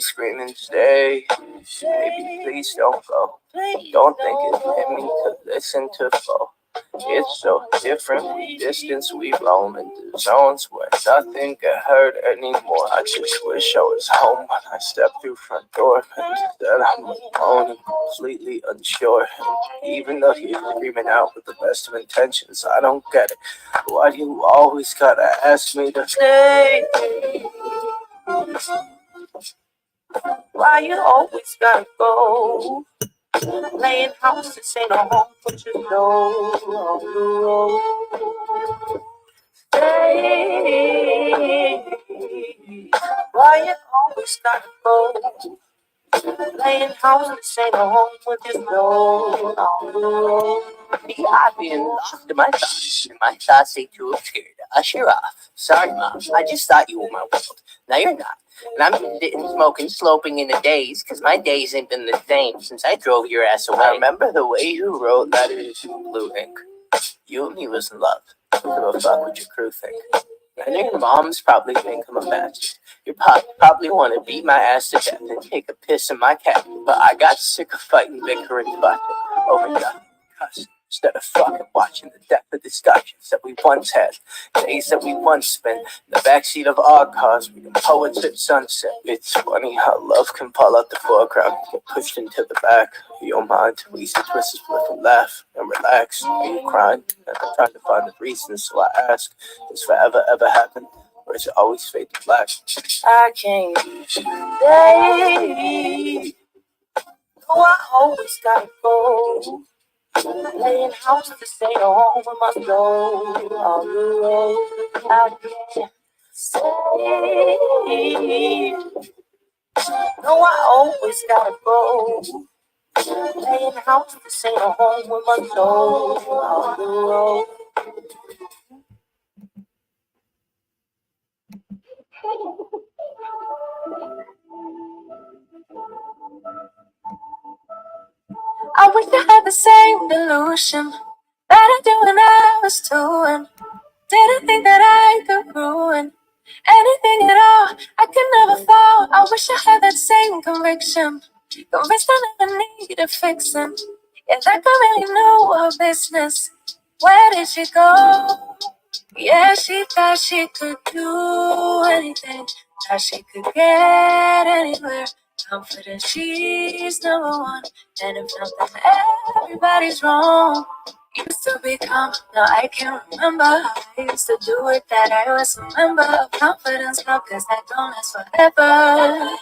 be screaming, stay, baby, please don't go. Don't think it hit me to listen to flow. It's so different from the distance we roam into zones where nothing get heard anymore. I just wish I was home when I step through front door. Instead I'm alone and completely unsure. And even though you're screaming out with the best of intentions, I don't get it. Why do you always gotta ask me to stay? Why you always gotta go? Laying house, this ain't a home, but you know. Hey, why you always gotta go? Laying house, this ain't a home, but you know. Me, I've been lost in my thoughts, and my thoughts ain't too scared to usher off. Sorry, Mom, I just thought you were my world. Now you're not. And I'm sitting, smoking, sloping in a daze, cause my days ain't been the same since I drove your ass away. I remember the way you wrote letters in blue ink. You and me was in love. Don't give a fuck what your crew think. And your moms probably think I'm a bastard. Your pop probably want to beat my ass to death and take a piss in my cat. But I got sick of fighting, bickering, fucking over nothing. Cause instead of fucking watching the depth of discussions that we once had, days that we once spent in the backseat of our cars reading poets at sunset. It's funny how love can pull out the foreground and get pushed into the back of your mind. We used to twist a split and laugh and relax. Are you crying? And I'm trying to find the reasons, so I ask, does forever ever happen? Or is it always fade to black? I can't stay. No, I always gotta go. Laying house to stay home, we must go on the road. I can't stay. No, I always gotta go. Laying house to stay home, we must go on the road. I wish I had the same delusion that I did when I was 2 and didn't think that I could ruin anything at all. I could never fall. I wish I had that same conviction, convinced I never needed fixing. Yeah, that girl really knew her business. Where did she go? Yeah, she thought she could do anything, thought she could get anywhere. Confident she's number one, and if nothing, everybody's wrong. Used to be calm, now I can't remember how I used to do it. That I was a member of confidence now, cause that don't last forever.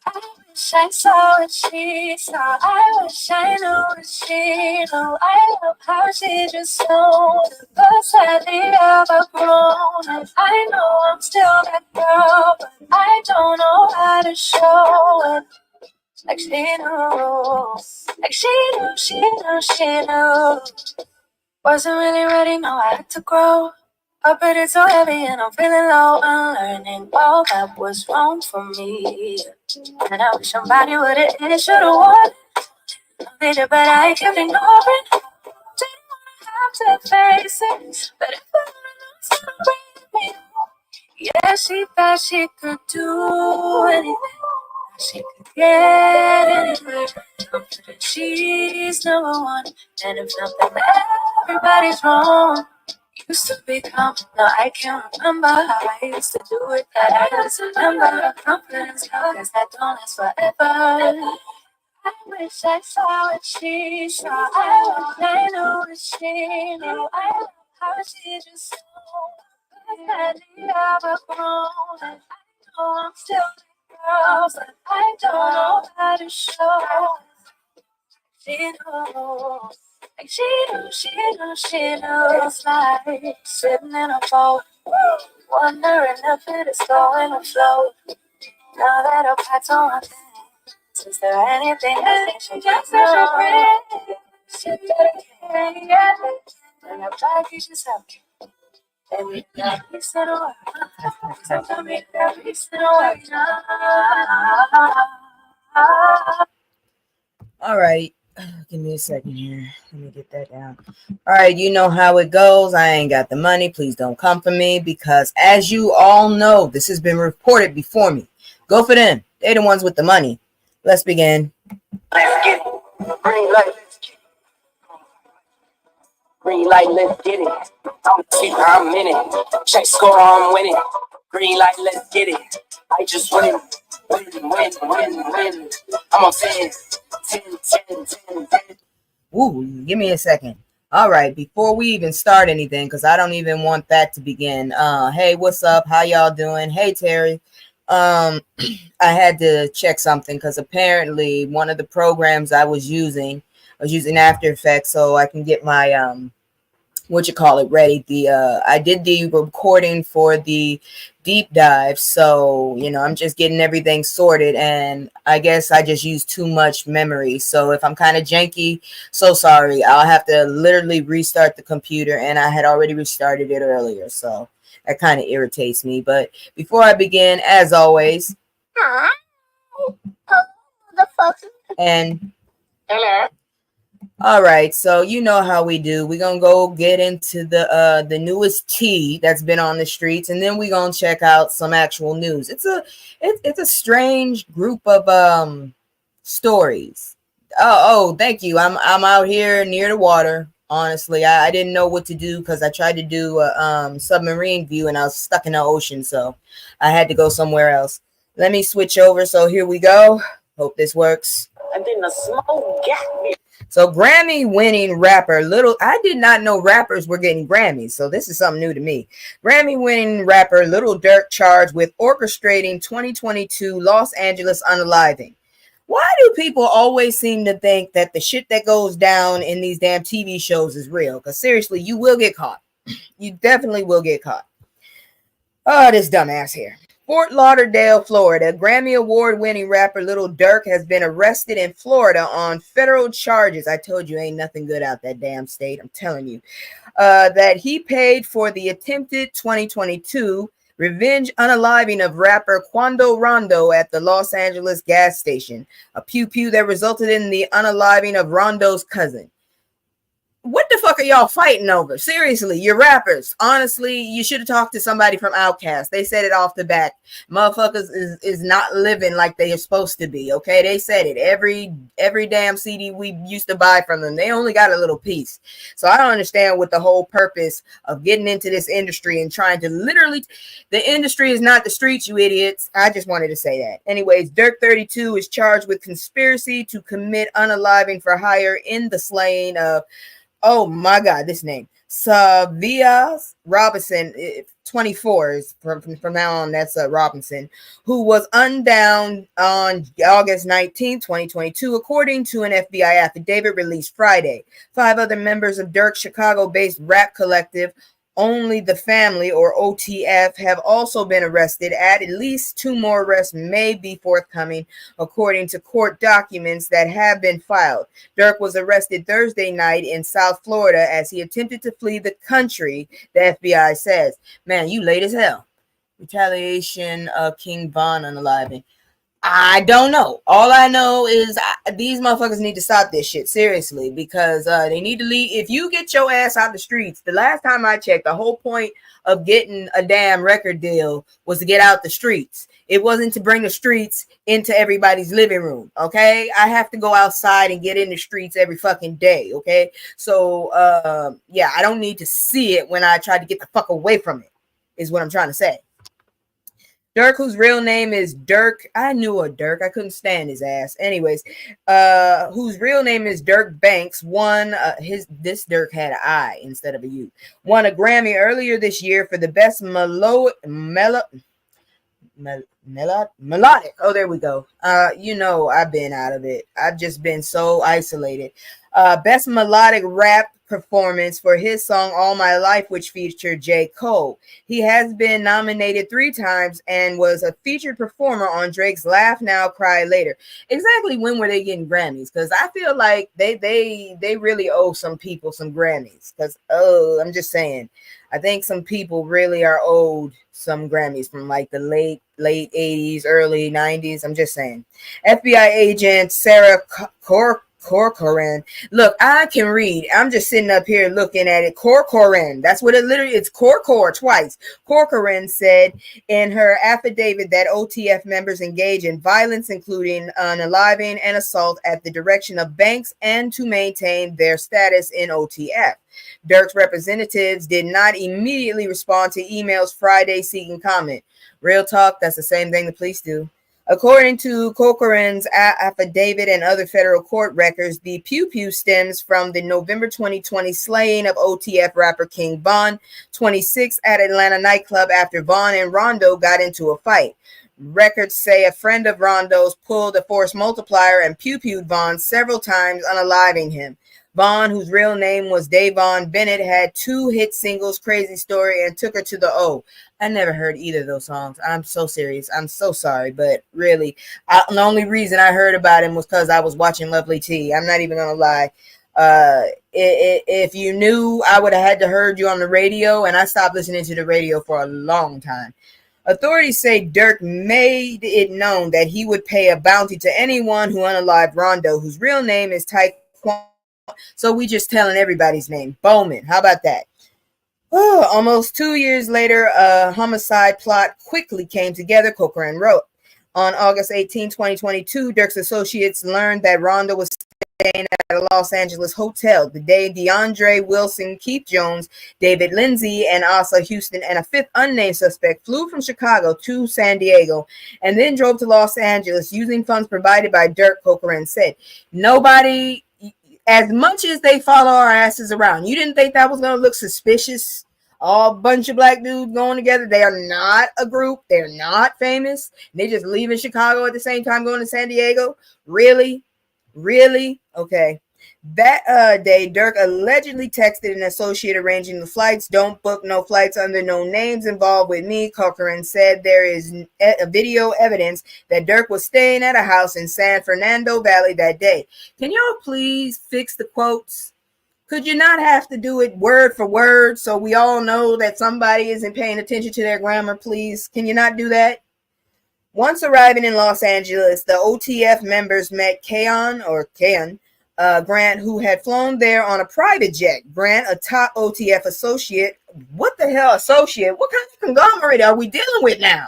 I wish I saw what she saw. I wish I knew what she knew. I love how she just showed the sadly overgrown. And I know I'm still that girl, but I don't know how to show it. Like she knew, like she knew. Wasn't really ready, no, I had to grow. But it's so heavy and I'm feeling low. Unlearning all that was wrong for me. And I wish somebody would've hit it, should've won. I made it, but I kept ignoring. Didn't wanna have to face it, but if I was gonna bring me home. Yeah, she thought she could do anything, she could get anywhere. Confident she's number one, and if nothing, everybody's wrong. Used to be calm, now I can't remember how I used to do it. That I was a member of confidence, cause that don't last forever. I wish I saw what she saw. I wish I knew what she knew. I love how she just knew that she overgrown. And I know I'm still the girl, but I don't know how to show. She knows. Like she knows. It's like sitting in a boat, wondering if it is going to float. Now that our paths are one thing, is there anything that she just know? She better get it, and I'm glad you just helped me. Baby, every single word, so tell me every single word. All right. Give me a second here. Let me get that down. All right, you know how it goes. I ain't got the money. Please don't come for me because, as you all know, this has been reported before me. Go for them. They the ones with the money. Let's begin. Let's get it. Green light. Green light, let's get it. I'm cheap, I'm in it. Check score, I'm winning. Green light, let's get it. I just win. Win. I'm on 10. Ooh, give me a second. All right, before we even start anything, because I don't even want that to begin. Hey, what's up? How y'all doing? Hey, Terry. I had to check something because apparently one of the programs I was using After Effects so I can get my ready. I did the recording for the deep dive, so I'm just getting everything sorted, and I guess I just used too much memory. So if I'm kind of janky, so sorry. I'll have to literally restart the computer, and I had already restarted it earlier, so that kind of irritates me. But before I begin, as always, and Hello. all right, so you know how we do. We're gonna go get into the newest tea that's been on the streets, and then we're gonna check out some actual news. It's a strange group of stories. Oh, thank you. I'm out here near the water. Honestly, I didn't know what to do because I tried to do a submarine view and I was stuck in the ocean, so I had to go somewhere else. Let me switch over. So here we go. Hope this works. And then the smoke got me. So Grammy-winning rapper I did not know rappers were getting Grammys, so this is something new to me. Grammy-winning rapper Little Durk charged with orchestrating 2022 Los Angeles unaliving. Why do people always seem to think that the shit that goes down in these damn TV shows is real? Because seriously, you will get caught. You definitely will get caught. Oh, this dumbass here. Fort Lauderdale, Florida, Grammy Award-winning rapper Little Durk has been arrested in Florida on federal charges. I told you ain't nothing good out that damn state. I'm telling you. That he paid for the attempted 2022 revenge unaliving of rapper Quando Rondo at the Los Angeles gas station. A pew-pew that resulted in the unaliving of Rondo's cousin. What the fuck are y'all fighting over? Seriously, you're rappers. Honestly, you should have talked to somebody from Outkast. They said it off the bat. Motherfuckers is not living like they are supposed to be, okay? They said it. Every damn CD we used to buy from them, they only got a little piece. So I don't understand what the whole purpose of getting into this industry and trying to literally... The industry is not the streets, you idiots. I just wanted to say that. Anyways, Durk 32 is charged with conspiracy to commit unaliving for hire in the slaying of... Oh my God, this name. Savias Robinson, 24 is from now on, that's Robinson, who was undowned on August 19, 2022, according to an FBI affidavit released Friday. 5 other members of Durk's Chicago-based rap collective, Only the Family, or OTF, have also been arrested. At least 2 more arrests may be forthcoming, according to court documents that have been filed. Durk was arrested Thursday night in South Florida as he attempted to flee the country, the FBI says. Man, you late as hell. Retaliation of King Von unaliving. I don't know. All I know is these motherfuckers need to stop this shit, seriously, because they need to leave. If you get your ass out the streets, the last time I checked, the whole point of getting a damn record deal was to get out the streets. It wasn't to bring the streets into everybody's living room, okay? I have to go outside and get in the streets every fucking day, okay? So, yeah, I don't need to see it when I try to get the fuck away from it, is what I'm trying to say. Durk, whose real name is Durk. I knew a Durk. I couldn't stand his ass. Anyways, whose real name is Durk Banks, won this Durk had an I instead of a U. Won a Grammy earlier this year for the best melodic. Oh, there we go. I've been out of it. I've just been so isolated. Best melodic rap performance for his song All My Life, which featured J. Cole. He has been nominated 3 times and was a featured performer on Drake's Laugh Now, Cry Later. Exactly when were they getting Grammys? Because I feel like they really owe some people some Grammys. Because, I'm just saying, I think some people really are owed some Grammys from like the late 80s, early 90s. I'm just saying. FBI agent Sarah Corcoran. Look, I can read. I'm just sitting up here looking at it. Corcoran. That's what it literally is. Corcor twice. Corcoran said in her affidavit that OTF members engage in violence, including unaliving and assault at the direction of banks and to maintain their status in OTF. Durk's representatives did not immediately respond to emails Friday seeking comment. Real talk, that's the same thing the police do. According to Corcoran's affidavit and other federal court records, the pew-pew stems from the November 2020 slaying of OTF rapper King Von, 26, at Atlanta nightclub after Von and Rondo got into a fight. Records say a friend of Rondo's pulled a force multiplier and pew-pewed Von several times, unaliving him. Von, whose real name was Davon Bennett, had 2 hit singles, Crazy Story and Took Her to the O. I never heard either of those songs. I'm so serious. I'm so sorry, but really, the only reason I heard about him was because I was watching Lovely T. I'm not even going to lie. If you knew, I would have had to heard you on the radio, and I stopped listening to the radio for a long time. Authorities say Durk made it known that he would pay a bounty to anyone who unalived Rondo, whose real name is Taekwon. So we just telling everybody's name. Bowman. How about that? Oh, almost 2 years later, a homicide plot quickly came together, Corcoran wrote. On August 18, 2022, Durk's associates learned that Rondo was staying at a Los Angeles hotel the day DeAndre Wilson, Keith Jones, David Lindsay, and Asa Houston and a 5th unnamed suspect flew from Chicago to San Diego and then drove to Los Angeles using funds provided by Durk, Corcoran said. Nobody... As much as they follow our asses around, you didn't think that was going to look suspicious? All bunch of black dudes going together. They are not a group. They're not famous. They just leaving Chicago at the same time going to San Diego. Really? Really? Okay. That day, Durk allegedly texted an associate arranging the flights. Don't book no flights under no names involved with me. Corcoran said there is a video evidence that Durk was staying at a house in San Fernando Valley that day. Can y'all please fix the quotes? Could you not have to do it word for word so we all know that somebody isn't paying attention to their grammar, please? Can you not do that? Once arriving in Los Angeles, the OTF members met Kayon Grant, who had flown there on a private jet. Grant, a top OTF associate. What the hell associate? What kind of conglomerate are we dealing with now?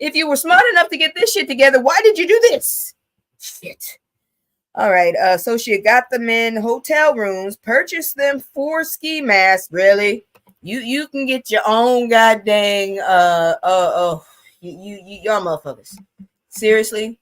If you were smart enough to get this shit together, why did you do this? Shit. All right, associate got them in hotel rooms, purchased them 4 ski masks. Really? You can get your own goddamn y'all motherfuckers. Seriously?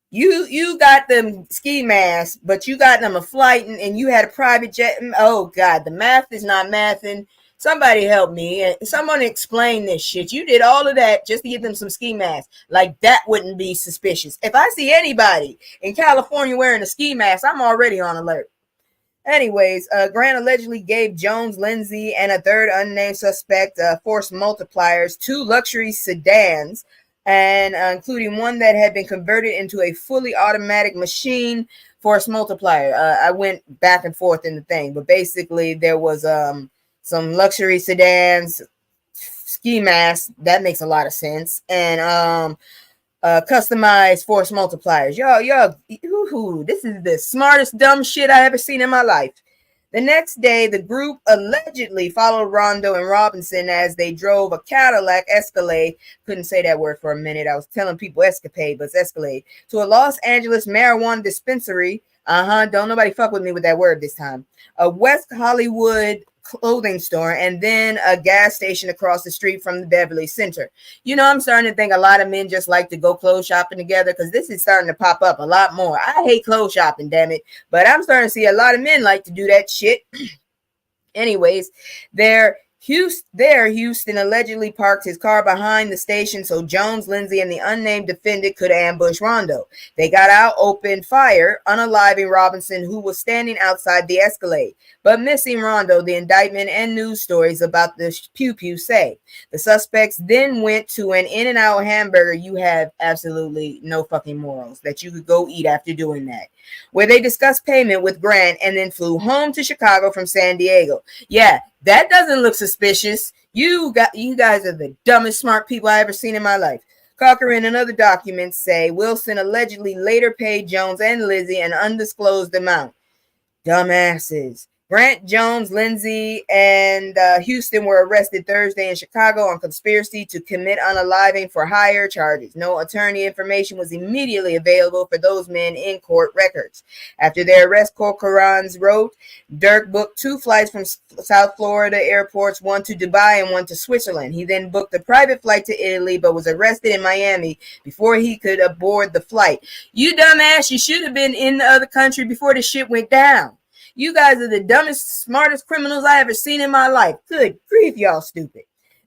You got them ski masks, but you got them a flight and you had a private jet. Oh God, the math is not mathing. Somebody help me. Someone explain this shit. You did all of that just to get them some ski masks. Like that wouldn't be suspicious. If I see anybody in California wearing a ski mask, I'm already on alert. Anyways, Grant allegedly gave Jones, Lindsay, and a 3rd unnamed suspect force multipliers, 2 luxury sedans, and including one that had been converted into a fully automatic machine force multiplier. I went back and forth in the thing, but basically there was some luxury sedans, ski masks. That makes a lot of sense. And customized force multipliers. This is the smartest dumb shit I ever seen in my life. The next day, the group allegedly followed Rondo and Robinson as they drove a Cadillac Escalade. Couldn't say that word for a minute. I was telling people Escapade, but it's Escalade. To a Los Angeles marijuana dispensary. Don't nobody fuck with me with that word this time. A West Hollywood clothing store, and then a gas station across the street from the Beverly Center. You know, I'm starting to think a lot of men just like to go clothes shopping together because this is starting to pop up a lot more. I hate clothes shopping, damn it, but I'm starting to see a lot of men like to do that shit. Anyways, Houston allegedly parked his car behind the station so Jones, Lindsay, and the unnamed defendant could ambush Rondo. They got out, opened fire, unaliving Robinson, who was standing outside the Escalade, but missing Rondo. The indictment and news stories about the pew-pew say. The suspects then went to an In-N-Out hamburger. You have absolutely no fucking morals that you could go eat after doing that, where they discussed payment with Grant and then flew home to Chicago from San Diego. Yeah, that doesn't look suspicious. You guys are the dumbest smart people I ever seen in my life. Cochran and other documents say Wilson allegedly later paid Jones and Lizzie an undisclosed amount. Dumbasses. Grant, Jones, Lindsay, and Houston were arrested Thursday in Chicago on conspiracy to commit unaliving for hire charges. No attorney information was immediately available for those men in court records. After their arrest, Corcoran's wrote, Durk booked 2 flights from South Florida airports, one to Dubai and one to Switzerland. He then booked a private flight to Italy, but was arrested in Miami before he could aboard the flight. You dumbass, you should have been in the other country before the shit went down. You guys are the dumbest, smartest criminals I ever seen in my life. Good grief, y'all stupid.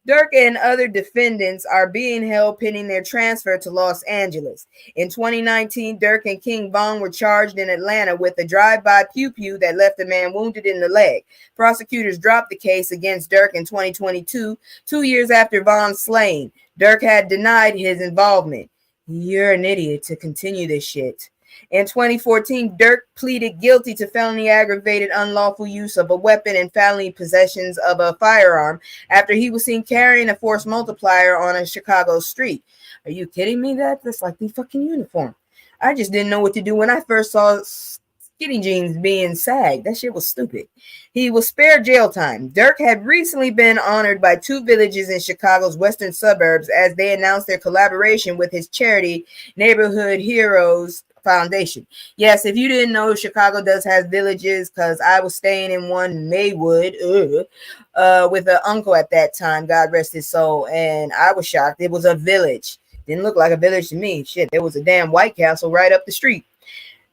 Durk and other defendants are being held pending their transfer to Los Angeles. In 2019, Durk and King Von were charged in Atlanta with a drive-by pew-pew that left a man wounded in the leg. Prosecutors dropped the case against Durk in 2022, 2 years after Von's slaying. Durk had denied his involvement. You're an idiot to continue this shit. In 2014, Durk pleaded guilty to felony aggravated unlawful use of a weapon and felony possessions of a firearm after he was seen carrying a force multiplier on a Chicago street. Are you kidding me? That's like the fucking uniform. I just didn't know what to do when I first saw skinny jeans being sagged. That shit was stupid. He was spared jail time. Durk had recently been honored by 2 villages in Chicago's western suburbs as they announced their collaboration with his charity, Neighborhood Heroes Foundation. Yes, if you didn't know, Chicago does have villages because I was staying in one, Maywood, with an uncle at that time, God rest his soul, and I was shocked. It was a village. Didn't look like a village to me. Shit, there was a damn White Castle right up the street.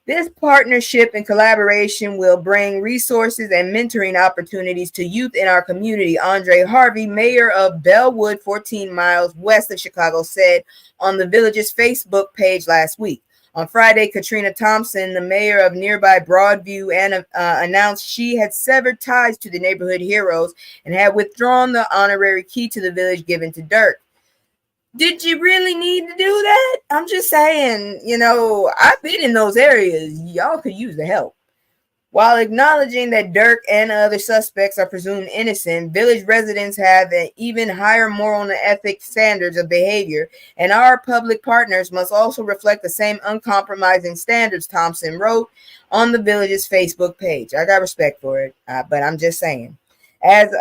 This partnership and collaboration will bring resources and mentoring opportunities to youth in our community, Andre Harvey, mayor of Bellwood, 14 miles west of Chicago, said on the village's Facebook page last week. On Friday, Katrina Thompson, the mayor of nearby Broadview, announced she had severed ties to the Neighborhood Heroes and had withdrawn the honorary key to the village given to Durk. Did you really need to do that? I'm just saying, I've been in those areas. Y'all could use the help. While acknowledging that Durk and other suspects are presumed innocent, village residents have an even higher moral and ethics standards of behavior, and our public partners must also reflect the same uncompromising standards, Thompson wrote on the village's Facebook page. I got respect for it, but I'm just saying. As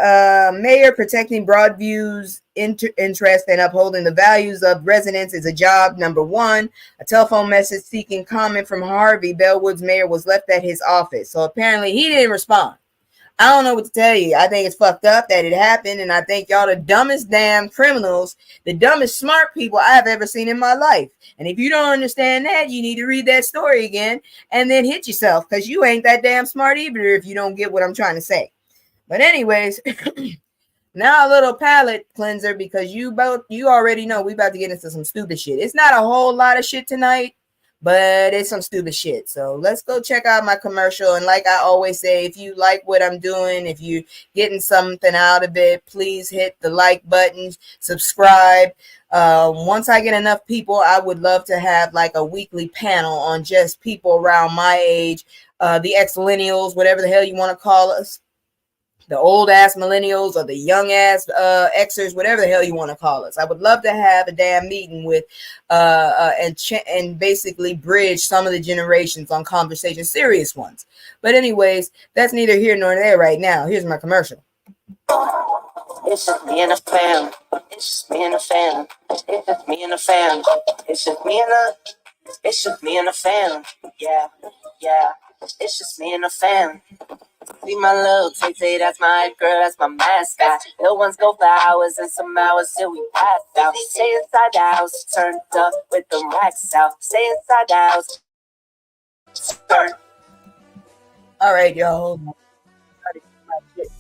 mayor, protecting Broadview's interest and upholding the values of residents is a job number one. A telephone message seeking comment from Harvey, Bellwood's mayor, was left at his office. So apparently he didn't respond. I don't know what to tell you. I think it's fucked up that it happened, and I think y'all the dumbest damn criminals, the dumbest smart people I've ever seen in my life. And if you don't understand that, you need to read that story again and then hit yourself, because you ain't that damn smart either if you don't get what I'm trying to say. But anyways, now a little palate cleanser, because you already know we about to get into some stupid shit. It's not a whole lot of shit tonight, but it's some stupid shit. So let's go check out my commercial. And like I always say, if you like what I'm doing, if you're getting something out of it, please hit the like button, subscribe. Once I get enough people, I would love to have like a weekly panel on just people around my age, the ex-millennials, whatever the hell you want to call us. The old ass millennials or the young ass Xers, whatever the hell you want to call us. I would love to have a damn meeting with and basically bridge some of the generations on conversations, serious ones. But anyways, that's neither here nor there right now. Here's my commercial. It's just me and the fam. It's just me and the fam. It's just me and the fam. It's just me and the. It's just me and the fam. Yeah. It's just me and the fam. See my little Tay, that's my girl, that's my mascot. Little ones go for hours and some hours till we pass out. Stay inside the house, turned up with the racks out. Stay inside the house. All right, y'all.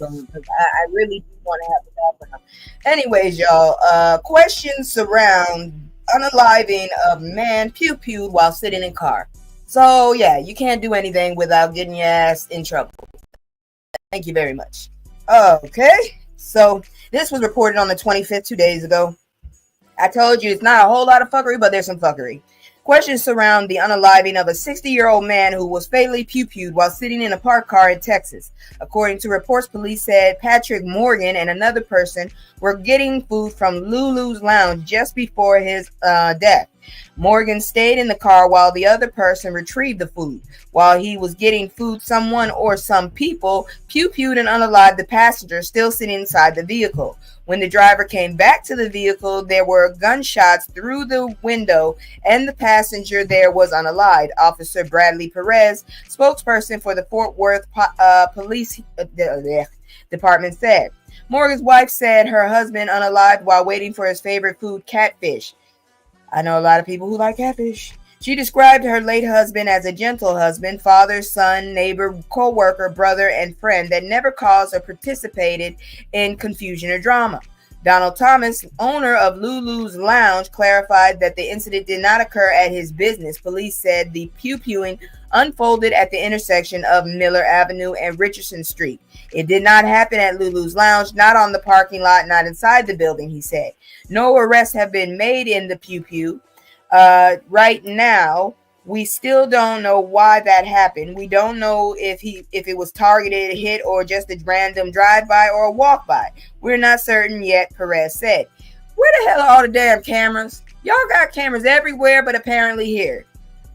I really do want to have the background. Anyways, y'all, questions surround unaliving of man pew-pewed while sitting in car. So, yeah, you can't do anything without getting your ass in trouble. Thank you very much. Okay, so this was reported on the 25th, 2 days ago. I told you it's not a whole lot of fuckery, but there's some fuckery. Questions surround the unaliving of a 60-year-old man who was fatally pew-pewed while sitting in a parked car in Texas. According to reports, police said Patrick Morgan and another person were getting food from Lulu's Lounge just before his death. Morgan stayed in the car while the other person retrieved the food. While he was getting food, someone or some people pew-pewed and unalived the passenger still sitting inside the vehicle. When the driver came back to the vehicle, there were gunshots through the window and the passenger there was unalived. Officer Bradley Perez, spokesperson for the Fort Worth Police Department, said. Morgan's wife said her husband unalived while waiting for his favorite food, catfish. I know a lot of people who like catfish. She described her late husband as a gentle husband, father, son, neighbor, co-worker, brother, and friend that never caused or participated in confusion or drama. Donald Thomas, owner of Lulu's Lounge, clarified that the incident did not occur at his business. Police said the pew-pewing unfolded at the intersection of Miller Avenue and Richardson Street. It did not happen at Lulu's Lounge, not on the parking lot, not inside the building, he said. No arrests have been made in the pew-pew. Right now, we still don't know why that happened. We don't know if it was targeted, hit, or just a random drive-by or a walk-by. We're not certain yet, Perez said. Where the hell are all the damn cameras? Y'all got cameras everywhere, but apparently here.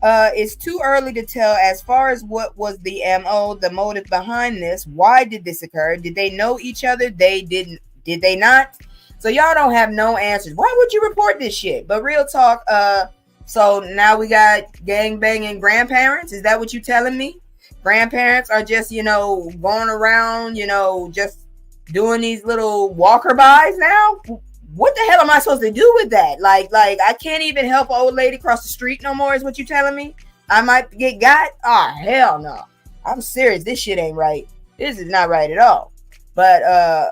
It's too early to tell as far as what was the MO, the motive behind this. Why did this occur? Did they know each other? They didn't. Did they not? So y'all don't have no answers. Why would you report this shit? But real talk, so now we got gangbanging grandparents. Is that what you telling me? Grandparents are just, going around, just doing these little walker-bys now? What the hell am I supposed to do with that? Like I can't even help an old lady across the street no more is what you telling me? I might get got? Ah, hell no. I'm serious. This shit ain't right. This is not right at all. But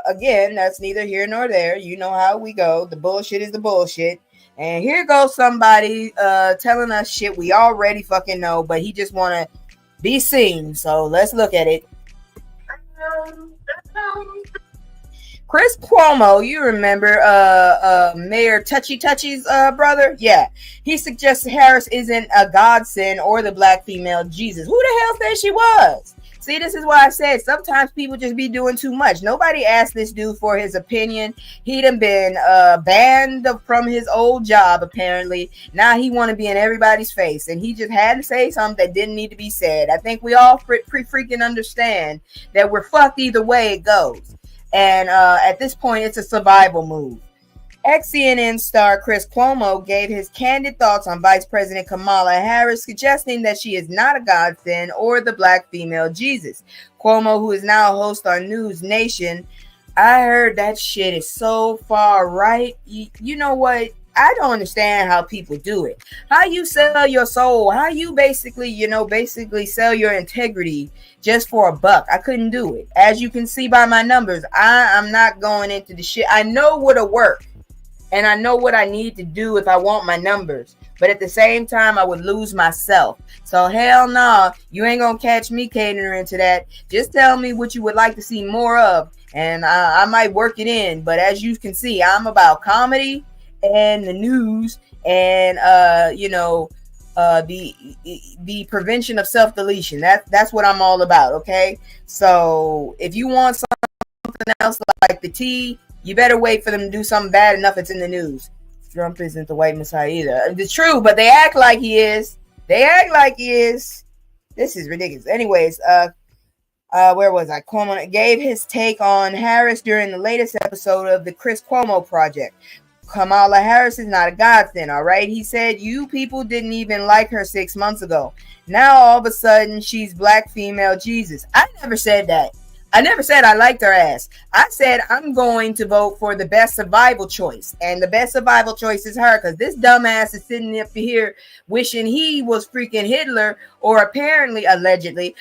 again, that's neither here nor there. You know how we go. The bullshit is the bullshit. And here goes somebody telling us shit we already fucking know, but he just want to be seen. So let's look at it. Chris Cuomo, you remember Mayor Touchy's brother? Yeah. He suggested Harris isn't a godsend or the black female Jesus. Who the hell said she was? See, this is why I said sometimes people just be doing too much. Nobody asked this dude for his opinion. He done been banned from his old job, apparently. Now he want to be in everybody's face. And he just had to say something that didn't need to be said. I think we all freaking understand that we're fucked either way it goes. And at this point, it's a survival move. Ex-CNN star Chris Cuomo gave his candid thoughts on Vice President Kamala Harris, suggesting that she is not a godsend or the black female Jesus. Cuomo, who is now a host on News Nation, I heard that shit is so far right. You know what? I don't understand how people do it. How you sell your soul? How you basically sell your integrity just for a buck? I couldn't do it. As you can see by my numbers, I'm not going into the shit. I know what'll work. And I know what I need to do if I want my numbers. But at the same time, I would lose myself. So hell no, you ain't going to catch me catering to that. Just tell me what you would like to see more of. And I might work it in. But as you can see, I'm about comedy and the news and, the prevention of self-deletion. That's what I'm all about, okay? So if you want something else like the tea, you better wait for them to do something bad enough it's in the news. Trump isn't the white messiah either. It's true, but they act like he is. This is ridiculous. Anyways, where was I? Cuomo gave his take on Harris during the latest episode of the Chris Cuomo Project. Kamala Harris is not a godsend, all right? He said, you people didn't even like her 6 months ago. Now, all of a sudden, she's black female Jesus. I never said that. I never said I liked her ass. I said I'm going to vote for the best survival choice. And the best survival choice is her, because this dumbass is sitting up here wishing he was freaking Hitler, or allegedly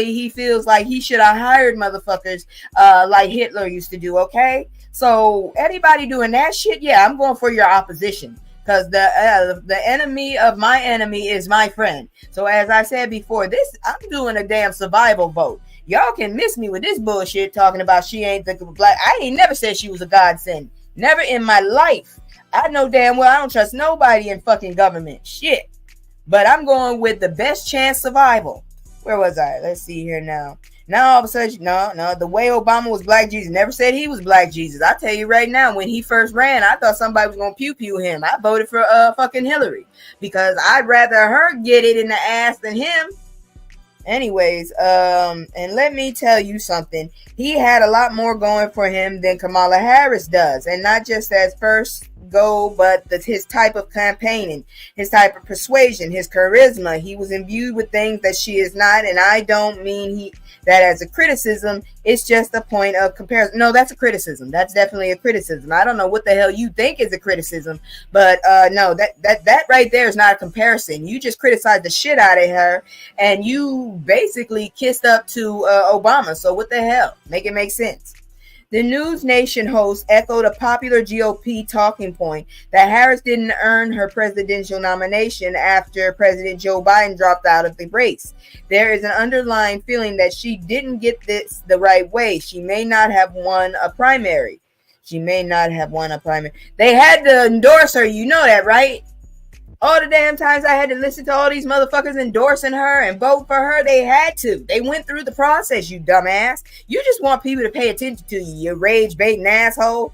he feels like he should have hired motherfuckers like Hitler used to do, okay? So anybody doing that shit, yeah, I'm going for your opposition. Because the enemy of my enemy is my friend. So as I said before, I'm doing a damn survival vote. Y'all can miss me with this bullshit talking about she ain't the black. I ain't never said she was a godsend. Never in my life. I know damn well I don't trust nobody in fucking government. Shit. But I'm going with the best chance survival. Where was I? Let's see here now. Now all of a sudden, no, the way Obama was Black Jesus. Never said he was Black Jesus. I tell you right now, when he first ran, I thought somebody was gonna pew pew him. I voted for fucking Hillary because I'd rather her get it in the ass than him. Anyways, and let me tell you something. He had a lot more going for him than Kamala Harris does, and not just as first go, but his type of campaigning, his type of persuasion, his charisma. He was imbued with things that she is not, and I don't mean that as a criticism. It's just a point of comparison. No, that's a criticism. That's definitely a criticism. I don't know what the hell you think is a criticism, but no, that right there is not a comparison. You just criticized the shit out of her, and you basically kissed up to Obama. So what the hell? Make it make sense. The News Nation host echoed a popular GOP talking point that Harris didn't earn her presidential nomination after President Joe Biden dropped out of the race. There is an underlying feeling that she didn't get this the right way. She may not have won a primary. They had to endorse her. You know that, right? All the damn times I had to listen to all these motherfuckers endorsing her and vote for her, they had to. They went through the process, you dumbass. You just want people to pay attention to you, you rage-baiting asshole.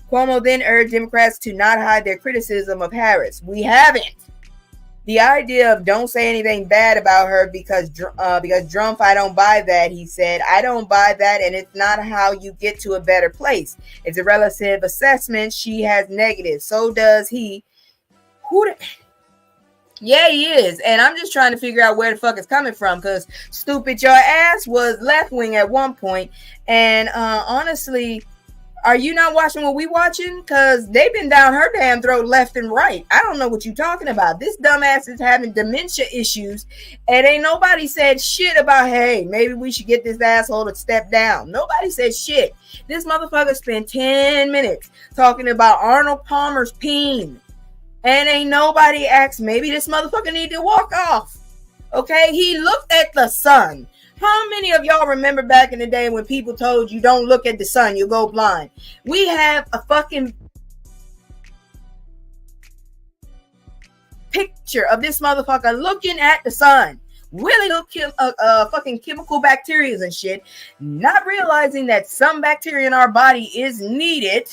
Cuomo then urged Democrats to not hide their criticism of Harris. We haven't. The idea of don't say anything bad about her because Trump, I don't buy that, he said. I don't buy that, and it's not how you get to a better place. It's a relative assessment. She has negatives. So does he. Yeah, he is. And I'm just trying to figure out where the fuck it's coming from, because stupid your ass was left wing at one point. And honestly, are you not watching what we watching? Because they've been down her damn throat left and right. I don't know what you're talking about. This dumbass is having dementia issues, and ain't nobody said shit about, hey, maybe we should get this asshole to step down. Nobody said shit. This motherfucker spent 10 minutes talking about Arnold Palmer's peen. And ain't nobody asked, maybe this motherfucker need to walk off. Okay? He looked at the sun. How many of y'all remember back in the day when people told you don't look at the sun, you go blind? We have a fucking picture of this motherfucker looking at the sun. Really look fucking chemical bacteria and shit. Not realizing that some bacteria in our body is needed.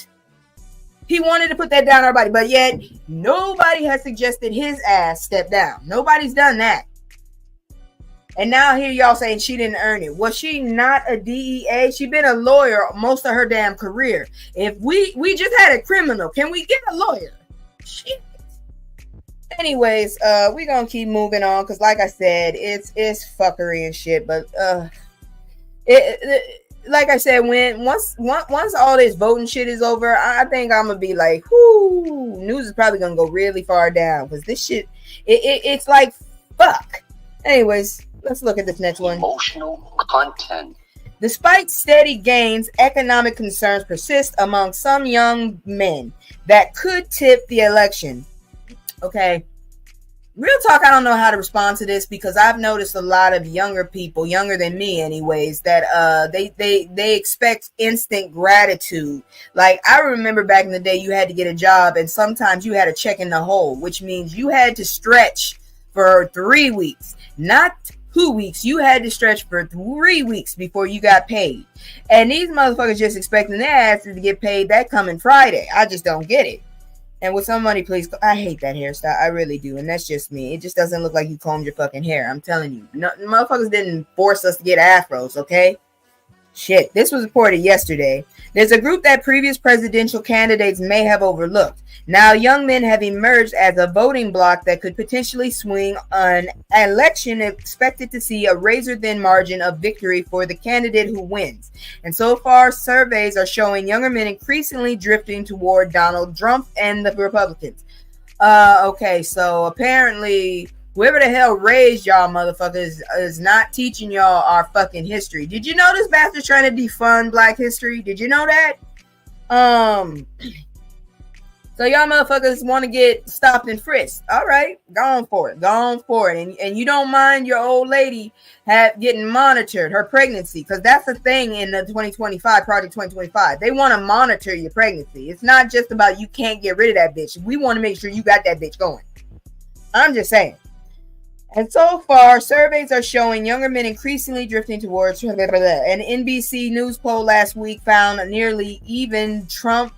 He wanted to put that down our body, but yet nobody has suggested his ass step down. Nobody's done that. And now here y'all saying she didn't earn it. Was she not a DEA? She been a lawyer most of her damn career. If we just had a criminal, can we get a lawyer? Shit. Anyways, we're gonna keep moving on, because like I said, it's fuckery and shit. But like I said, once all this voting shit is over, I think I'm gonna be like, whoo, news is probably gonna go really far down, because this shit, it's like fuck. Anyways, let's look at this next one. Emotional content. Despite steady gains, economic concerns persist among some young men that could tip the election. Okay. Real talk, I don't know how to respond to this, because I've noticed a lot of younger people, younger than me anyways, that they expect instant gratitude. Like, I remember back in the day, you had to get a job, and sometimes you had a check in the hole, which means you had to stretch for 3 weeks, not 2 weeks. You had to stretch for 3 weeks before you got paid. And these motherfuckers just expecting their asses to get paid that coming Friday. I just don't get it. And with some money, please. I hate that hairstyle. I really do. And that's just me. It just doesn't look like you combed your fucking hair. I'm telling you. No, motherfuckers didn't force us to get afros, okay? Shit. This was reported yesterday. There's a group that previous presidential candidates may have overlooked. Now, young men have emerged as a voting bloc that could potentially swing an election expected to see a razor-thin margin of victory for the candidate who wins. And so far, surveys are showing younger men increasingly drifting toward Donald Trump and the Republicans. Okay, so apparently, whoever the hell raised y'all motherfuckers is not teaching y'all our fucking history. Did you know this bastard's trying to defund Black history? Did you know that? So y'all motherfuckers want to get stopped and frisked. All right, go on for it. Go on for it. And you don't mind your old lady getting monitored, her pregnancy, because that's the thing in the 2025, Project 2025. They want to monitor your pregnancy. It's not just about you can't get rid of that bitch. We want to make sure you got that bitch going. I'm just saying. And so far, surveys are showing younger men increasingly drifting towards an NBC News poll last week found a nearly even Trump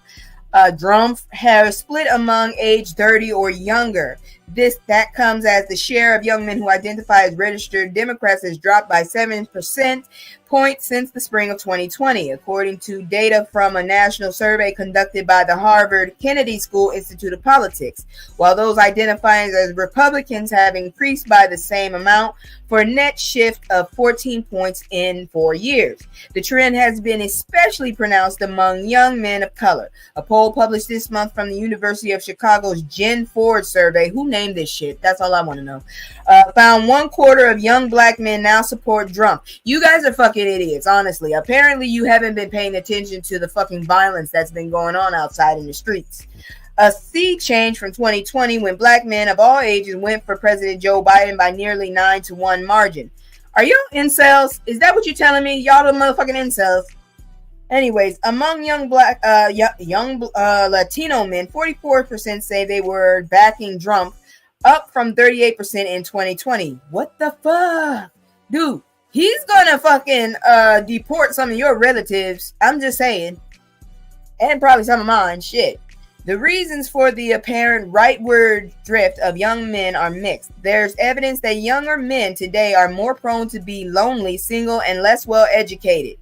have split among age 30 or younger. That comes as the share of young men who identify as registered Democrats has dropped by 7% points since the spring of 2020, according to data from a national survey conducted by the Harvard Kennedy School Institute of Politics. While those identifying as Republicans have increased by the same amount, for a net shift of 14 points in 4 years. The trend has been especially pronounced among young men of color. A poll published this month from the University of Chicago's Gen Ford survey, who named this shit? That's all I want to know. Found 1/4 of young black men now support Trump. You guys are fucking idiots, honestly. Apparently you haven't been paying attention to the fucking violence that's been going on outside in the streets. A sea change from 2020 when black men of all ages went for President Joe Biden by nearly 9-1 margin. Are you incels? Is that what you're telling me? Y'all the motherfucking incels. Anyways, among young Latino men, 44% say they were backing Trump, up from 38% in 2020. What the fuck? Dude, he's gonna fucking deport some of your relatives. I'm just saying. And probably some of mine. Shit. The reasons for the apparent rightward drift of young men are mixed. There's evidence that younger men today are more prone to be lonely, single, and less well educated.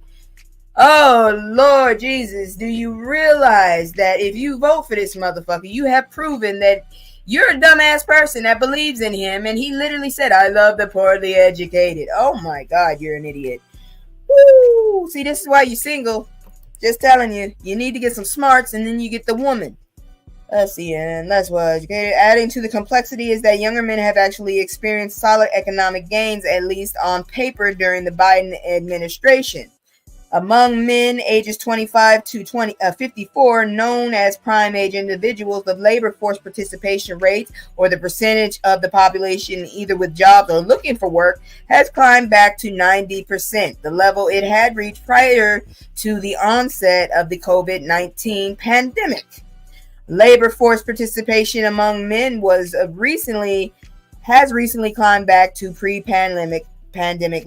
Oh, Lord Jesus, do you realize that if you vote for this motherfucker, you have proven that you're a dumbass person that believes in him, and he literally said, I love the poorly educated. Oh my God, you're an idiot. Woo! See, this is why you're single. Just telling you, you need to get some smarts, and then you get the woman. Let's see, and that's well educated. Adding to the complexity is that younger men have actually experienced solid economic gains, at least on paper, during the Biden administration. Among men ages 25 to 54, known as prime age individuals, the labor force participation rate, or the percentage of the population either with jobs or looking for work, has climbed back to 90%, the level it had reached prior to the onset of the COVID-19 pandemic. Labor force participation among men has recently climbed back to pre-pandemic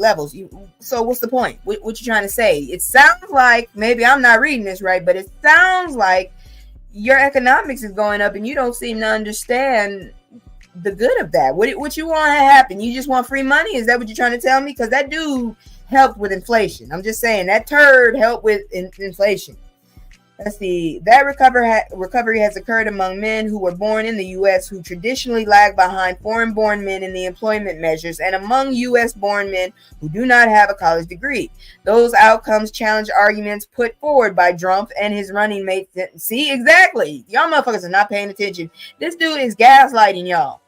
levels. So what's the point? What you trying to say? It sounds like, maybe I'm not reading this right, but it sounds like your economics is going up and you don't seem to understand the good of that. What you want to happen? You just want free money? Is that what you're trying to tell me? Because that dude helped with inflation. I'm just saying, that turd helped with inflation. Let's see. That recovery has occurred among men who were born in the U.S. who traditionally lag behind foreign-born men in the employment measures, and among U.S.-born men who do not have a college degree. Those outcomes challenge arguments put forward by Trump and his running mates. See, exactly. Y'all motherfuckers are not paying attention. This dude is gaslighting y'all.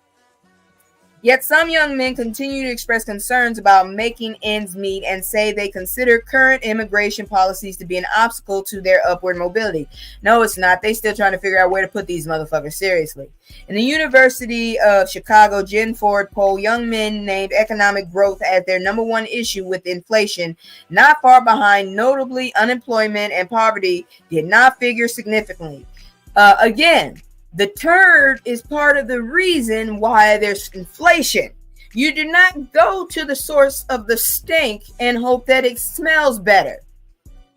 Yet some young men continue to express concerns about making ends meet and say they consider current immigration policies to be an obstacle to their upward mobility. No, it's not. They still trying to figure out where to put these motherfuckers seriously. In the University of Chicago Gen Ford poll, young men named economic growth as their number one issue with inflation, not far behind. Notably, unemployment and poverty did not figure significantly. Again, the turd is part of the reason why there's inflation. You do not go to the source of the stink and hope that it smells better.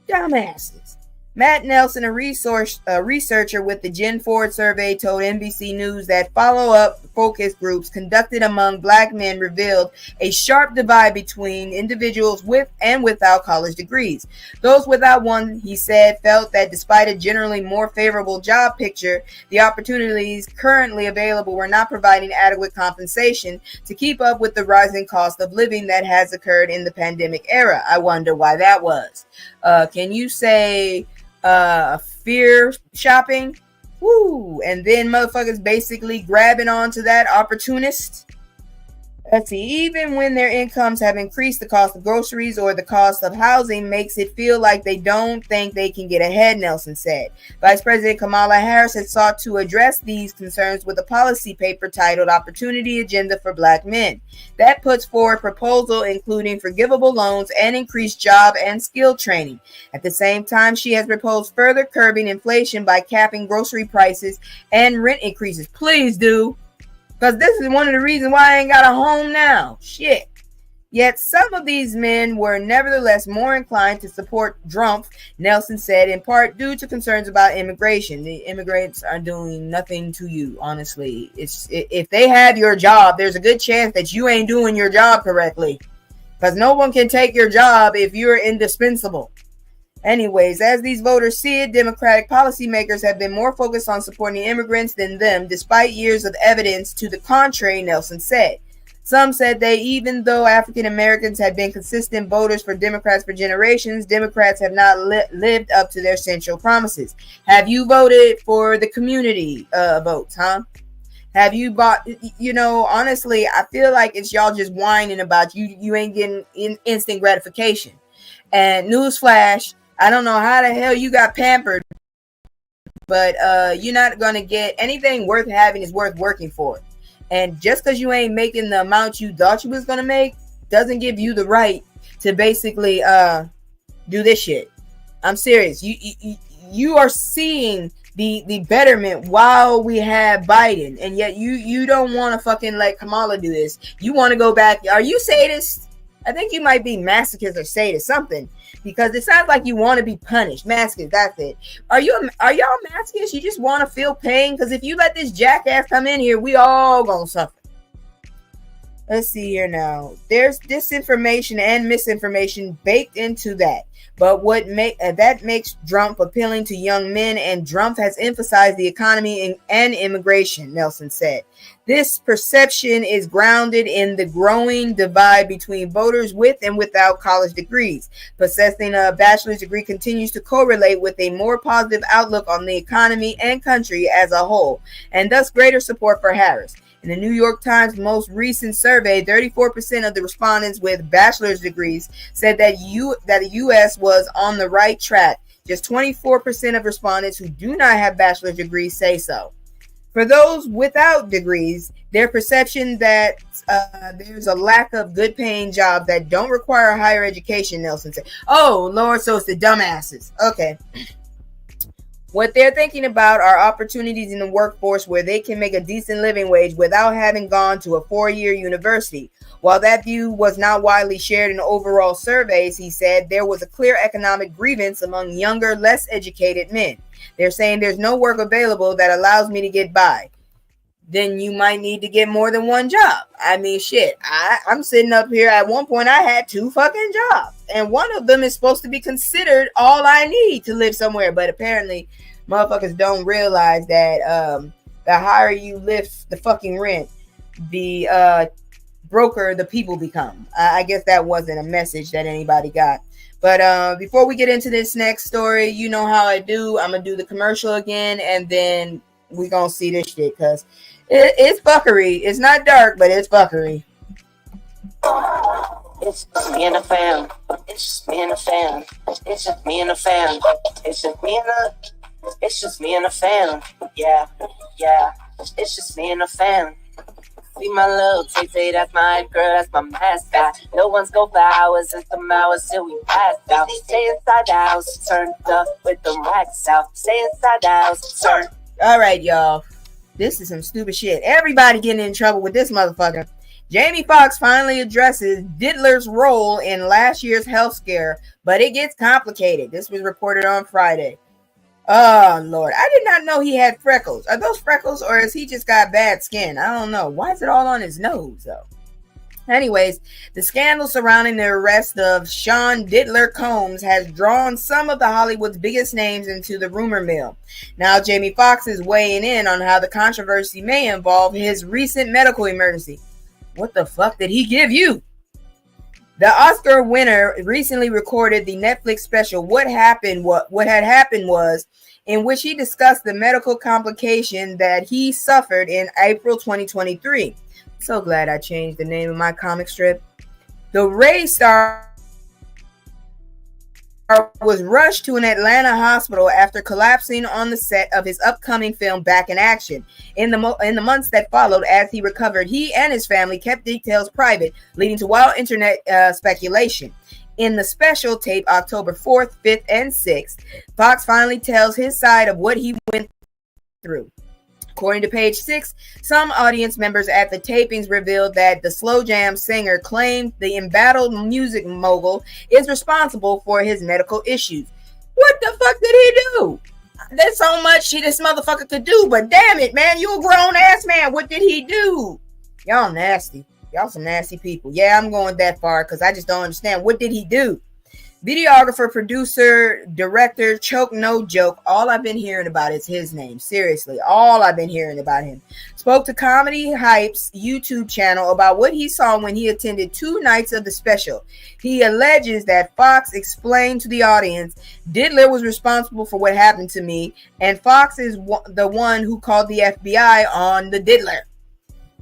Dumbasses. Matt Nelson, a researcher with the Gen Ford survey, told NBC News that follow-up focus groups conducted among black men revealed a sharp divide between individuals with and without college degrees. Those without one, he said, felt that despite a generally more favorable job picture, the opportunities currently available were not providing adequate compensation to keep up with the rising cost of living that has occurred in the pandemic era. I wonder why that was. Can you say fear shopping? Woo! And then motherfuckers basically grabbing onto that opportunist. Let's see, even when their incomes have increased, the cost of groceries or the cost of housing makes it feel like they don't think they can get ahead, Nelson said. Vice President Kamala Harris has sought to address these concerns with a policy paper titled Opportunity Agenda for Black Men. That puts forward a proposal including forgivable loans and increased job and skill training. At the same time, she has proposed further curbing inflation by capping grocery prices and rent increases. Please do. Because this is one of the reasons why I ain't got a home now. Shit. Yet some of these men were nevertheless more inclined to support Trump, Nelson said, in part due to concerns about immigration. The immigrants are doing nothing to you, honestly. If they have your job, there's a good chance that you ain't doing your job correctly. Because no one can take your job if you're indispensable. Anyways, as these voters see it, Democratic policymakers have been more focused on supporting immigrants than them, despite years of evidence to the contrary, Nelson said. Some said that even though African Americans had been consistent voters for Democrats for generations, Democrats have not lived up to their central promises. Have you voted for the community votes, huh? Have you bought, honestly, I feel like it's y'all just whining about you ain't getting instant gratification. And newsflash, I don't know how the hell you got pampered, but you're not going to get anything worth having is worth working for. And just because you ain't making the amount you thought you was going to make doesn't give you the right to basically do this shit. I'm serious. You are seeing the betterment while we have Biden, and yet you don't want to fucking let Kamala do this. You want to go back. Are you sadist? I think you might be masochist or sadist, something. Because it sounds like you want to be punished. Masochist, that's it. Are y'all masochists? You just want to feel pain? Because if you let this jackass come in here, we all gonna suffer. Let's see here now. There's disinformation and misinformation baked into that. But that makes Trump appealing to young men, and Trump has emphasized the economy and immigration, Nelson said. This perception is grounded in the growing divide between voters with and without college degrees. Possessing a bachelor's degree continues to correlate with a more positive outlook on the economy and country as a whole, and thus greater support for Harris. In the New York Times' most recent survey, 34% of the respondents with bachelor's degrees said that the U.S. was on the right track. Just 24% of respondents who do not have bachelor's degrees say so. For those without degrees, their perception that there's a lack of good-paying jobs that don't require higher education, Nelson said. Oh, Lord, so it's the dumbasses. Okay. What they're thinking about are opportunities in the workforce where they can make a decent living wage without having gone to a 4-year university. While that view was not widely shared in overall surveys, he said there was a clear economic grievance among younger, less educated men. They're saying there's no work available that allows me to get by. Then you might need to get more than one job. I mean, shit, I'm sitting up here. At one point, I had 2 fucking jobs. And one of them is supposed to be considered all I need to live somewhere. But apparently, motherfuckers don't realize that the higher you lift the fucking rent, the broker the people become. I guess that wasn't a message that anybody got. But before we get into this next story, you know how I do. I'm going to do the commercial again, and then we're going to see this shit, because it's fuckery. It's not dark, but it's fuckery. It's me and the fam. It's just me and the fam. It's just me and the fam. It's just me and the... It's just me and the fam. Yeah. It's just me and the fam. See my little Tay, that's my girl, that's my mascot. No one's go for hours and some hours till we pass out. Stay inside the house, turned up with the racks out. Stay inside the house, turn. All right, y'all. This is some stupid shit. Everybody getting in trouble with this motherfucker. Jamie Foxx finally addresses Diddler's role in last year's health scare, but it gets complicated. This was reported on Friday. Oh, Lord. I did not know he had freckles. Are those freckles, or has he just got bad skin? I don't know. Why is it all on his nose, though? Anyways, the scandal surrounding the arrest of Sean Diddler Combs has drawn some of the Hollywood's biggest names into the rumor mill. Now, Jamie Foxx is weighing in on how the controversy may involve his recent medical emergency. What the fuck did he give you? The Oscar winner recently recorded the Netflix special What Had Happened Was, in which he discussed the medical complication that he suffered in April 2023. So glad I changed the name of my comic strip. The Ray star was rushed to an Atlanta hospital after collapsing on the set of his upcoming film Back in Action. In the months that followed, as he recovered, he and his family kept details private, leading to wild internet speculation. In the special tape October 4th, 5th, and 6th, Fox finally tells his side of what he went through. According to page 6, some audience members at the tapings revealed that the slow jam singer claimed the embattled music mogul is responsible for his medical issues. What the fuck did he do? There's so much this motherfucker could do, but damn it, man, you a grown ass man. What did he do? Y'all nasty. Y'all some nasty people. Yeah, I'm going that far because I just don't understand. What did he do? Videographer, producer, director, Choke No Joke. All I've been hearing about is his name. Seriously, all I've been hearing about him. Spoke to Comedy Hype's YouTube channel about what he saw when he attended 2 nights of the special. He alleges that Fox explained to the audience, Diddler was responsible for what happened to me, and Fox is the one who called the FBI on the Diddler.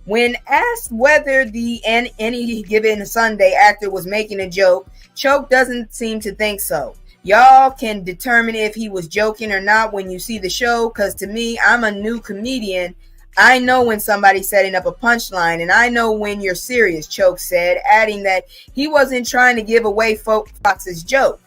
When asked whether the Any Given Sunday actor was making a joke, Choke doesn't seem to think so. Y'all can determine if he was joking or not when you see the show, because to me, I'm a new comedian. I know when somebody's setting up a punchline, and I know when you're serious, Choke said, adding that he wasn't trying to give away Fox's joke.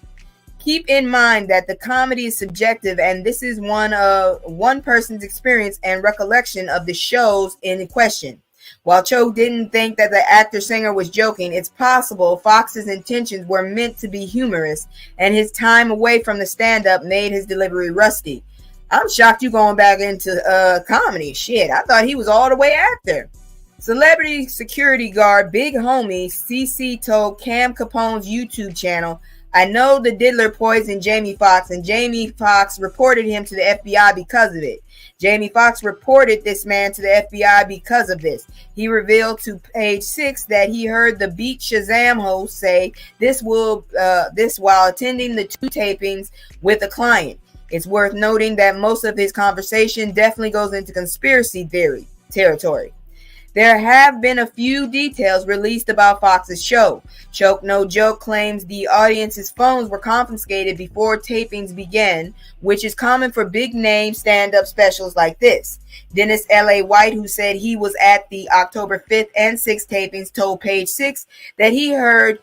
Keep in mind that the comedy is subjective, and this is one person's experience and recollection of the shows in question. While Choke didn't think that the actor-singer was joking, it's possible Fox's intentions were meant to be humorous, and his time away from the stand-up made his delivery rusty. I'm shocked you going back into comedy. Shit, I thought he was all the way actor. Celebrity security guard Big Homie CC told Cam Capone's YouTube channel, I know the Diddler poisoned Jamie Foxx, and Jamie Foxx reported him to the FBI because of it. Jamie Foxx reported this man to the FBI because of this. He revealed to page 6 that he heard the Beat Shazam host say this while attending the 2 tapings with a client. It's worth noting that most of his conversation definitely goes into conspiracy theory territory. There have been a few details released about Fox's show. Choke No Joke claims the audience's phones were confiscated before tapings began, which is common for big-name stand-up specials like this. Dennis L.A. White, who said he was at the October 5th and 6th tapings, told Page 6 that he heard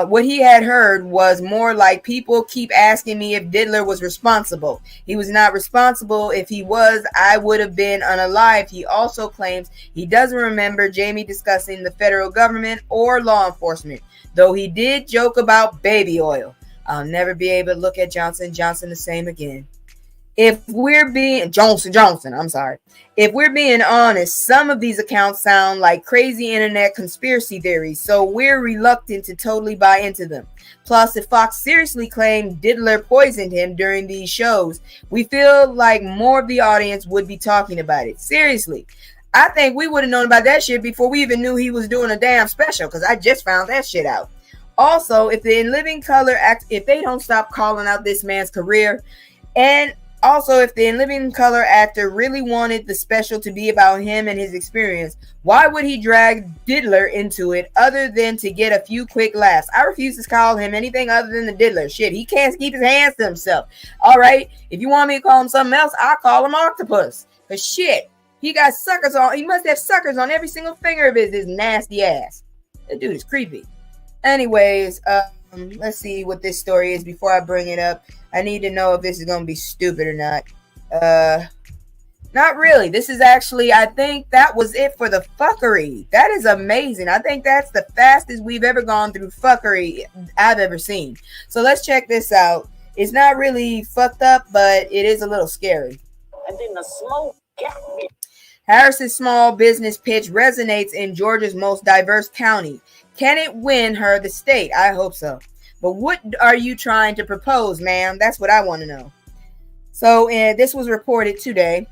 what he had heard was more like people keep asking me if Diddler was responsible. He was not responsible. If he was, I would have been unalive. He also claims he doesn't remember Jamie discussing the federal government or law enforcement, though he did joke about baby oil. I'll never be able to look at Johnson & Johnson the same again. If we're being If we're being honest, some of these accounts sound like crazy internet conspiracy theories, so we're reluctant to totally buy into them. Plus, if Fox seriously claimed Diddler poisoned him during these shows, we feel like more of the audience would be talking about it. Seriously, I think we would have known about that shit before we even knew he was doing a damn special, because I just found that shit out. Also, if the In Living Color if they don't stop calling out this man's career, and also, if the In Living Color actor really wanted the special to be about him and his experience, why would he drag Diddler into it other than to get a few quick laughs? I refuse to call him anything other than the Diddler. Shit, he can't keep his hands to himself. All right, if you want me to call him something else, I'll call him Octopus. But shit, he got suckers on. He must have suckers on every single finger of his nasty ass. That dude is creepy. Anyways, let's see what this story is before I bring it up. I need to know if this is going to be stupid or not. Not really. This is actually, I think that was it for the fuckery. That is amazing. I think that's the fastest we've ever gone through fuckery I've ever seen. So let's check this out. It's not really fucked up, but it is a little scary. And then the smoke got me. Harris's small business pitch resonates in Georgia's most diverse county. Can it win her the state? I hope so. But what are you trying to propose, ma'am? That's what I want to know. So this was reported today.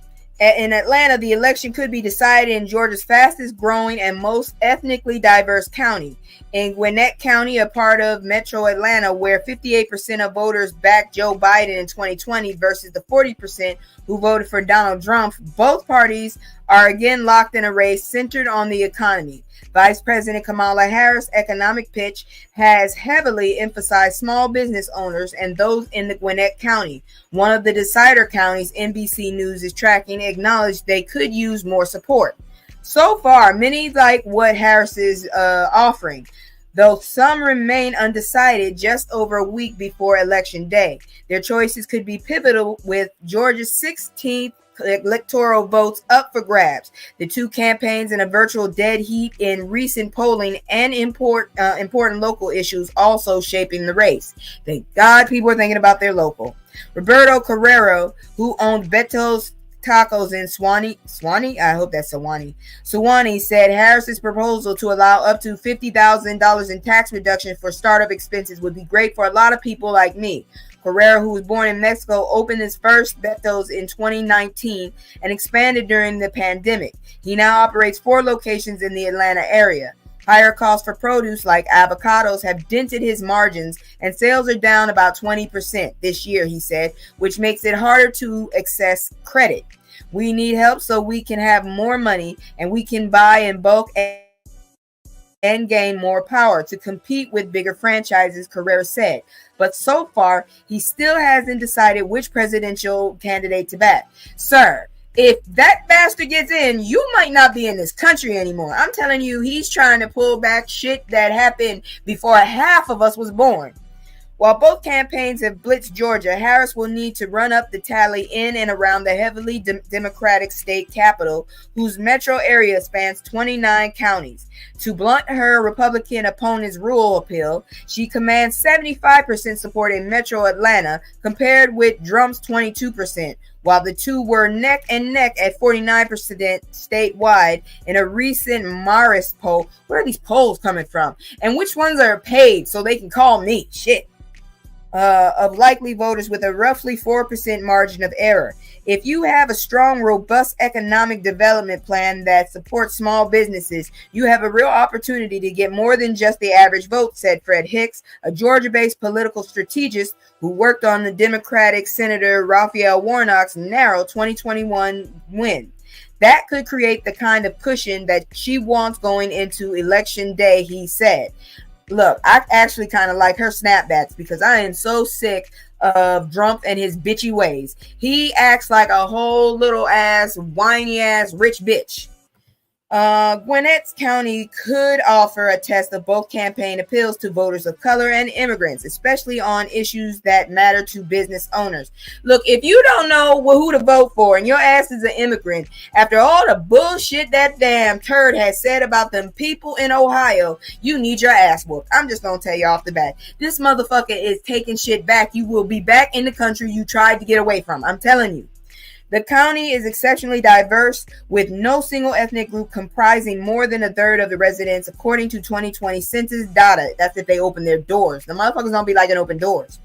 In Atlanta, the election could be decided in Georgia's fastest growing and most ethnically diverse county. In Gwinnett County, a part of Metro Atlanta, where 58% of voters backed Joe Biden in 2020 versus the 40% who voted for Donald Trump, both parties are again locked in a race centered on the economy. Vice President Kamala Harris' economic pitch has heavily emphasized small business owners and those in the Gwinnett County. One of the decider counties NBC News is tracking acknowledged they could use more support. So far, many like what Harris is offering, though some remain undecided just over a week before Election Day. Their choices could be pivotal, with Georgia's 16th electoral votes up for grabs. The two campaigns in a virtual dead heat in recent polling and important local issues also shaping the race. Thank God people are thinking about their local. Roberto Carrero, who owned Beto's Tacos in Suwannee, I hope that's Suwannee, said Harris's proposal to allow up to $50,000 in tax reduction for startup expenses would be great for a lot of people like me. Carrera, who was born in Mexico, opened his first Beto's in 2019 and expanded during the pandemic. He now operates 4 locations in the Atlanta area. Higher costs for produce like avocados have dented his margins, and sales are down about 20% this year, he said, which makes it harder to access credit. We need help so we can have more money and we can buy in bulk and gain more power to compete with bigger franchises, Carrera said. But so far, he still hasn't decided which presidential candidate to back. Sir, if that bastard gets in, you might not be in this country anymore. I'm telling you, he's trying to pull back shit that happened before half of us was born. While both campaigns have blitzed Georgia, Harris will need to run up the tally in and around the heavily Democratic state capital, whose metro area spans 29 counties. To blunt her Republican opponent's rural appeal, she commands 75% support in metro Atlanta, compared with Trump's 22%, while the two were neck and neck at 49% statewide in a recent Marist poll. Where are these polls coming from? And which ones are paid so they can call me? Shit. Of likely voters with a roughly 4% margin of error. If you have a strong, robust economic development plan that supports small businesses, you have a real opportunity to get more than just the average vote, said Fred Hicks, a Georgia-based political strategist who worked on the Democratic Senator Raphael Warnock's narrow 2021 win. That could create the kind of cushion that she wants going into Election Day, he said. Look, I actually kind of like her snapbacks because I am so sick of Trump and his bitchy ways. He acts like a whole little ass, whiny ass rich bitch. Gwinnett County could offer a test of both campaign appeals to voters of color and immigrants, especially on issues that matter to business owners. Look, if you don't know who to vote for and your ass is an immigrant, after all the bullshit that damn turd has said about them people in Ohio, you need your ass whooped. I'm just gonna tell you off the bat. This motherfucker is taking shit back. You will be back in the country you tried to get away from. I'm telling you. The county is exceptionally diverse, with no single ethnic group comprising more than a third of the residents, according to 2020 census data. That's if they open their doors. The motherfuckers don't be liking open doors.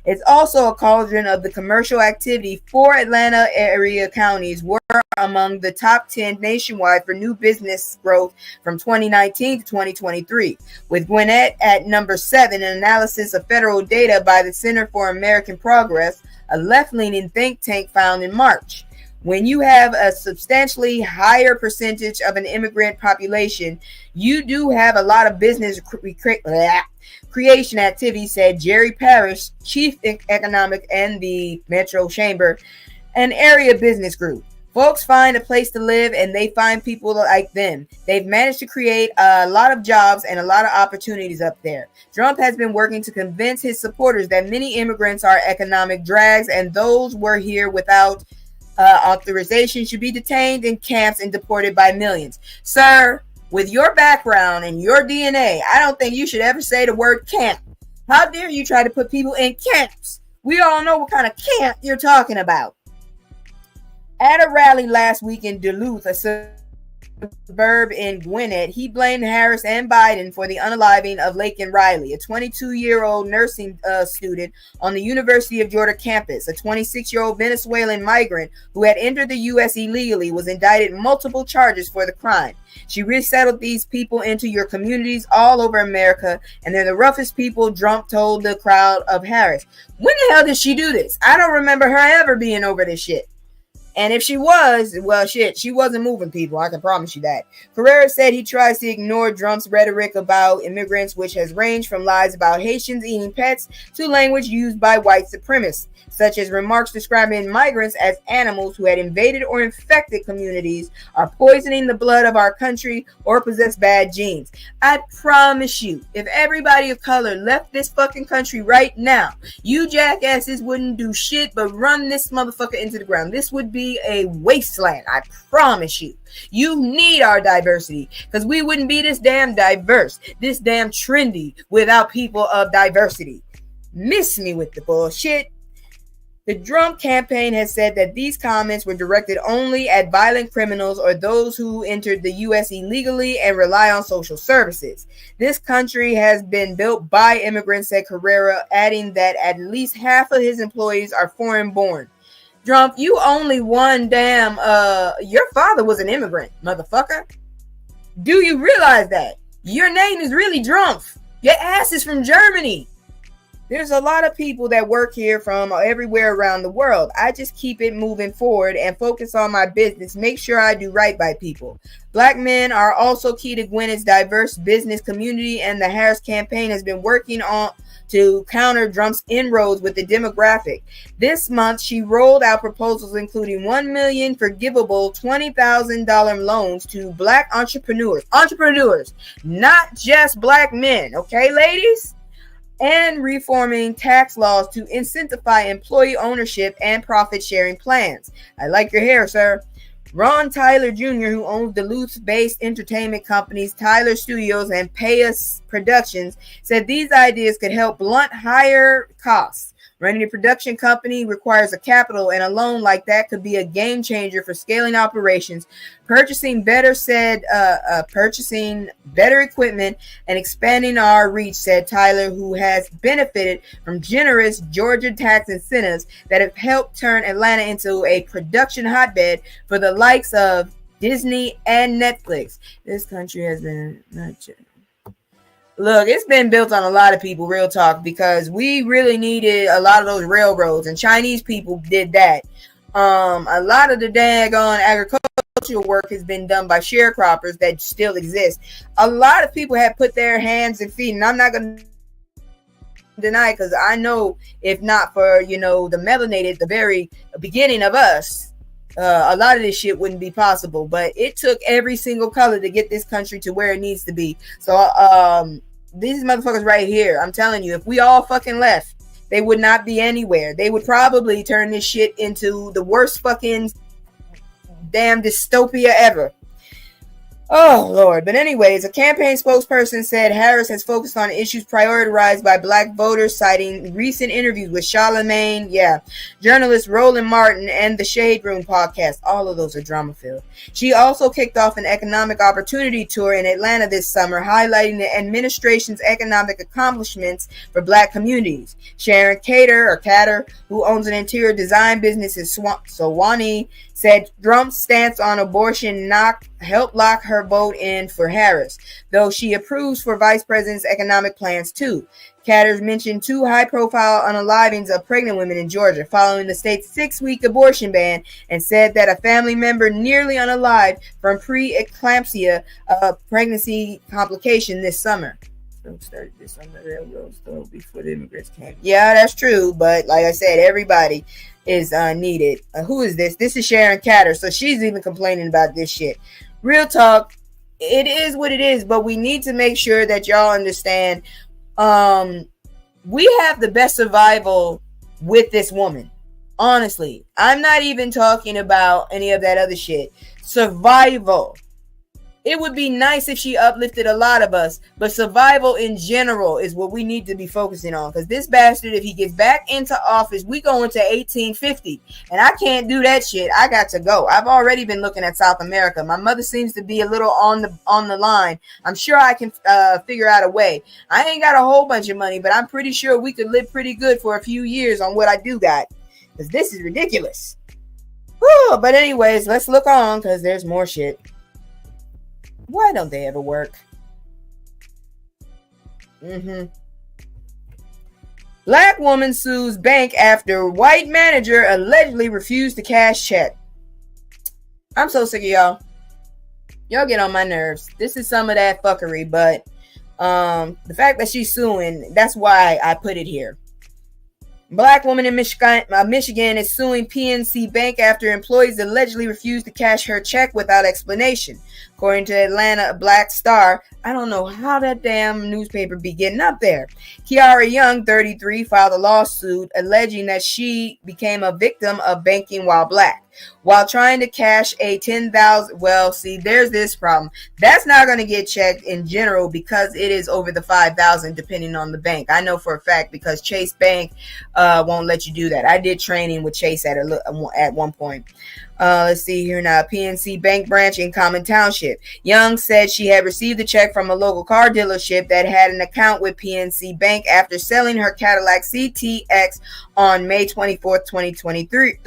It's also a cauldron of the commercial activity. 4 Atlanta area counties were among the top 10 nationwide for new business growth from 2019 to 2023, with Gwinnett at number 7. An analysis of federal data by the Center for American Progress, a left-leaning think tank, found in March. When you have a substantially higher percentage of an immigrant population, you do have a lot of business creation activity, said Jerry Parrish, chief economic and the Metro Chamber, an area business group. Folks find a place to live and they find people like them. They've managed to create a lot of jobs and a lot of opportunities up there. Trump has been working to convince his supporters that many immigrants are economic drags, and those were here without authorization should be detained in camps and deported by millions. Sir, with your background and your DNA, I don't think you should ever say the word camp. How dare you try to put people in camps? We all know what kind of camp you're talking about. At a rally last week in Duluth, a suburb in Gwinnett, he blamed Harris and Biden for the unaliving of Laken Riley, a 22-year-old nursing student on the University of Georgia campus. A 26-year-old Venezuelan migrant who had entered the U.S. illegally was indicted multiple charges for the crime. She resettled these people into your communities all over America, and they're the roughest people, Trump told the crowd of Harris. When the hell did she do this? I don't remember her ever being over this shit. And if she was, well, shit, she wasn't moving people. I can promise you that. Carrera said he tries to ignore Trump's rhetoric about immigrants, which has ranged from lies about Haitians eating pets to language used by white supremacists, such as remarks describing migrants as animals who had invaded or infected communities, are poisoning the blood of our country, or possess bad genes. I promise you, if everybody of color left this fucking country right now, you jackasses wouldn't do shit but run this motherfucker into the ground. This would be a wasteland. I promise you. You need our diversity, because we wouldn't be this damn diverse, this damn trendy without people of diversity. Miss me with the bullshit. The Trump campaign has said that these comments were directed only at violent criminals or those who entered the U.S. illegally and rely on social services. This country has been built by immigrants, said Carrera, adding that at least half of his employees are foreign born. Trump, you only one damn, your father was an immigrant, motherfucker. Do you realize that? Your name is really Trump. Your ass is from Germany. There's a lot of people that work here from everywhere around the world. I just keep it moving forward and focus on my business, make sure I do right by people. Black men are also key to Gwynnett's diverse business community, and the Harris campaign has been working on to counter Trump's inroads with the demographic. This month, she rolled out proposals including $1 million forgivable $20,000 loans to black entrepreneurs, not just black men, okay, ladies? And reforming tax laws to incentivize employee ownership and profit-sharing plans. I like your hair, sir. Ron Tyler Jr., who owns Duluth-based entertainment companies Tyler Studios and Payas Productions, said these ideas could help blunt higher costs. Running a production company requires a capital, and a loan like that could be a game changer for scaling operations, purchasing better equipment, and expanding our reach, said Tyler, who has benefited from generous Georgia tax incentives that have helped turn Atlanta into a production hotbed for the likes of Disney and Netflix. This country has been Look, it's been built on a lot of people, real talk, because we really needed a lot of those railroads, and Chinese people did that. A lot of the daggone agricultural work has been done by sharecroppers that still exist. A lot of people have put their hands and feet, and I'm not going to deny, because I know if not for, the melanated, the very beginning of us, a lot of this shit wouldn't be possible. But it took every single color to get this country to where it needs to be. So these motherfuckers right here, I'm telling you, if we all fucking left, they would not be anywhere. They would probably turn this shit into the worst fucking damn dystopia ever. Oh, Lord. But anyways, a campaign spokesperson said Harris has focused on issues prioritized by black voters, citing recent interviews with Charlemagne, journalist Roland Martin, and the Shade Room podcast. All of those are drama-filled. She also kicked off an economic opportunity tour in Atlanta this summer, highlighting the administration's economic accomplishments for black communities. Sharon Cater, who owns an interior design business in Sewanee, said Trump's stance on abortion helped lock her vote in for Harris, though she approves for vice president's economic plans too. Catters mentioned 2 high-profile unalivings of pregnant women in Georgia following the state's 6-week abortion ban, and said that a family member nearly unalived from preeclampsia pregnancy complication this summer. Started this on the railroads though before the immigrants came. Yeah, that's true, but like I said, everybody is needed. Who is this? This is Sharon Catter, so she's even complaining about this shit. Real talk, it is what it is, but we need to make sure that y'all understand we have the best survival with this woman. Honestly, I'm not even talking about any of that other shit. Survival. It would be nice if she uplifted a lot of us, but survival in general is what we need to be focusing on. Because this bastard, if he gets back into office, we go into 1850, and I can't do that shit. I got to go. I've already been looking at South America. My mother seems to be a little on the line. I'm sure I can figure out a way. I ain't got a whole bunch of money, but I'm pretty sure we could live pretty good for a few years on what I do got. Because this is ridiculous. Whew, but anyways, let's look on because there's more shit. Why don't they ever work? Black woman sues bank after white manager allegedly refused to cash check. I'm so sick of y'all. Y'all get on my nerves. This is some of that fuckery, but the fact that she's suing, that's why I put it here. Black woman in Michigan is suing PNC Bank after employees allegedly refused to cash her check without explanation. According to Atlanta Black Star, I don't know how that damn newspaper be getting up there. Kiara Young, 33, filed a lawsuit alleging that she became a victim of banking while black. While trying to cash a $10,000, well, see, there's this problem. That's not going to get checked in general because it is over the $5,000 depending on the bank. I know for a fact because Chase Bank won't let you do that. I did training with Chase at one point. Let's see here now. PNC Bank branch in Common Township. Young said she had received a check from a local car dealership that had an account with PNC Bank after selling her Cadillac CTX on May 24th, 2023.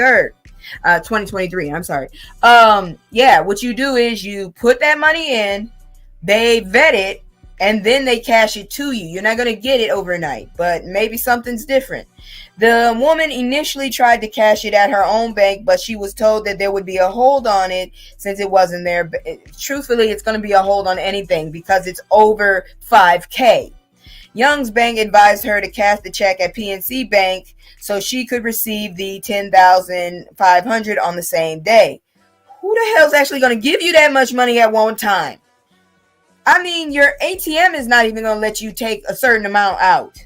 I'm sorry. Yeah, what you do is you put that money in, they vet it, and then they cash it to you. You're not going to get it overnight, but maybe something's different. The woman initially tried to cash it at her own bank, but she was told that there would be a hold on it since it wasn't there. Truthfully, it's going to be a hold on anything because it's over $5,000. Young's bank advised her to cash the check at PNC Bank so she could receive the $10,500 on the same day. Who the hell's actually going to give you that much money at one time? I mean, your ATM is not even going to let you take a certain amount out.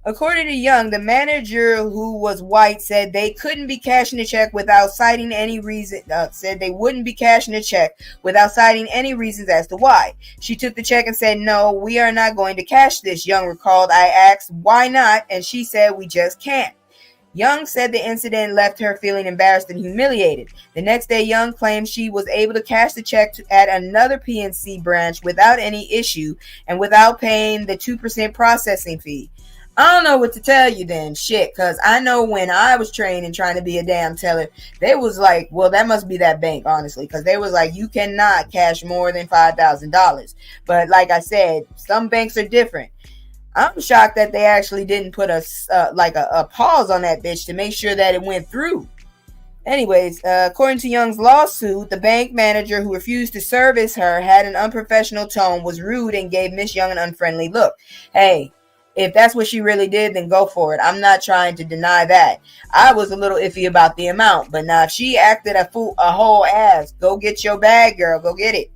According to Young, the manager, who was white, said they couldn't be cashing the check without citing any reason. Said they wouldn't be cashing the check without citing any reasons as to why. She took the check and said, "No, we are not going to cash this." Young recalled, "I asked why not, and she said we just can't." Young said the incident left her feeling embarrassed and humiliated. The next day, Young claimed she was able to cash the check at another PNC branch without any issue and without paying the 2% processing fee. I don't know what to tell you then, shit, because I know when I was trained and trying to be a damn teller, they was like, well, that must be that bank, honestly, because they was like, you cannot cash more than $5,000. But like I said, some banks are different. I'm shocked that they actually didn't put a pause on that bitch to make sure that it went through. Anyways, according to Young's lawsuit, the bank manager who refused to service her had an unprofessional tone, was rude, and gave Miss Young an unfriendly look. Hey, if that's what she really did, then go for it. I'm not trying to deny that. I was a little iffy about the amount, but now if she acted a whole ass, go get your bag, girl. Go get it.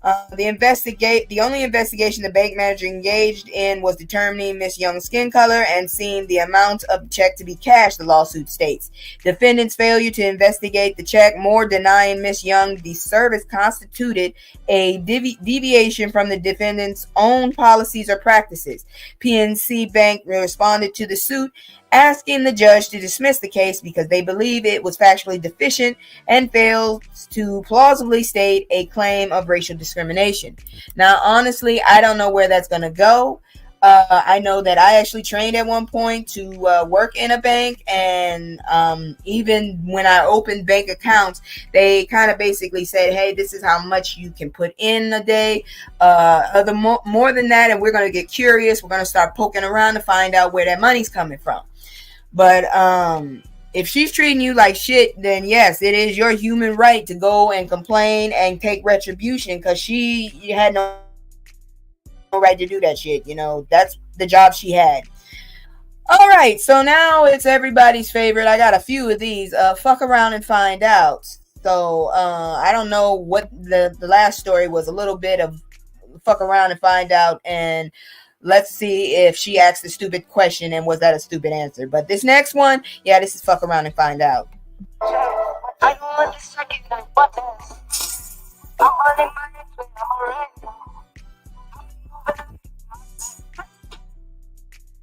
The only investigation the bank manager engaged in was determining Miss Young's skin color and seeing the amount of the check to be cashed, the lawsuit states. Defendant's failure to investigate the check, more denying Miss Young the service, constituted a deviation from the defendant's own policies or practices. PNC Bank responded to the suit, asking the judge to dismiss the case because they believe it was factually deficient and fails to plausibly state a claim of racial discrimination. Now, honestly, I don't know where that's going to go. I know that I actually trained at one point to work in a bank, and even when I opened bank accounts, they kind of basically said, hey, this is how much you can put in a day. More than that, and we're going to get curious. We're going to start poking around to find out where that money's coming from. But if she's treating you like shit, then yes, it is your human right to go and complain and take retribution, because she had no right to do that shit. You know, that's the job she had. All right, so now it's everybody's favorite. I got a few of these. Fuck around and find out. So I don't know what the last story was. A little bit of fuck around and find out, and let's see if she asked a stupid question and was that a stupid answer. But this next one, yeah, this is fuck around and find out.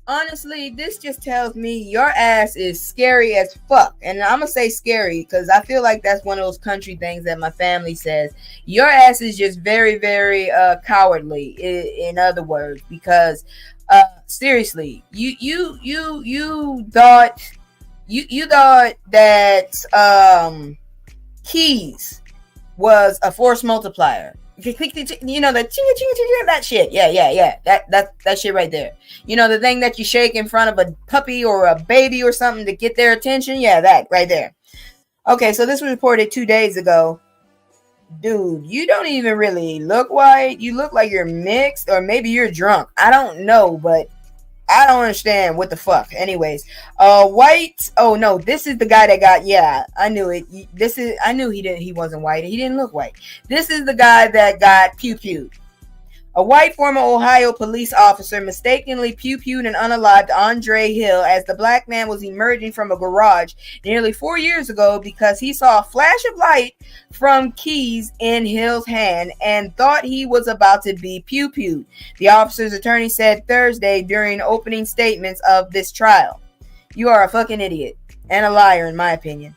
Honestly, this just tells me your ass is scary as fuck. And I'm gonna say scary because I feel like that's one of those country things that my family says. Your ass is just very, very cowardly, in other words, because seriously, you thought you thought that keys was a force multiplier. You know, that shit. Yeah. That shit right there. You know, the thing that you shake in front of a puppy or a baby or something to get their attention. Yeah, that right there. Okay, so this was reported 2 days ago. Dude, you don't even really look white. You look like you're mixed, or maybe you're drunk. I don't know, but I don't understand what the fuck. Anyways, white. Oh no, this is the guy that got. Yeah, I knew it. I knew he wasn't white. He didn't look white. This is the guy that got pew-pewed. A white former Ohio police officer mistakenly pew-pewed and unalived Andre Hill as the black man was emerging from a garage nearly 4 years ago because he saw a flash of light from keys in Hill's hand and thought he was about to be pew-pewed, the officer's attorney said Thursday during opening statements of this trial. You are a fucking idiot and a liar, in my opinion.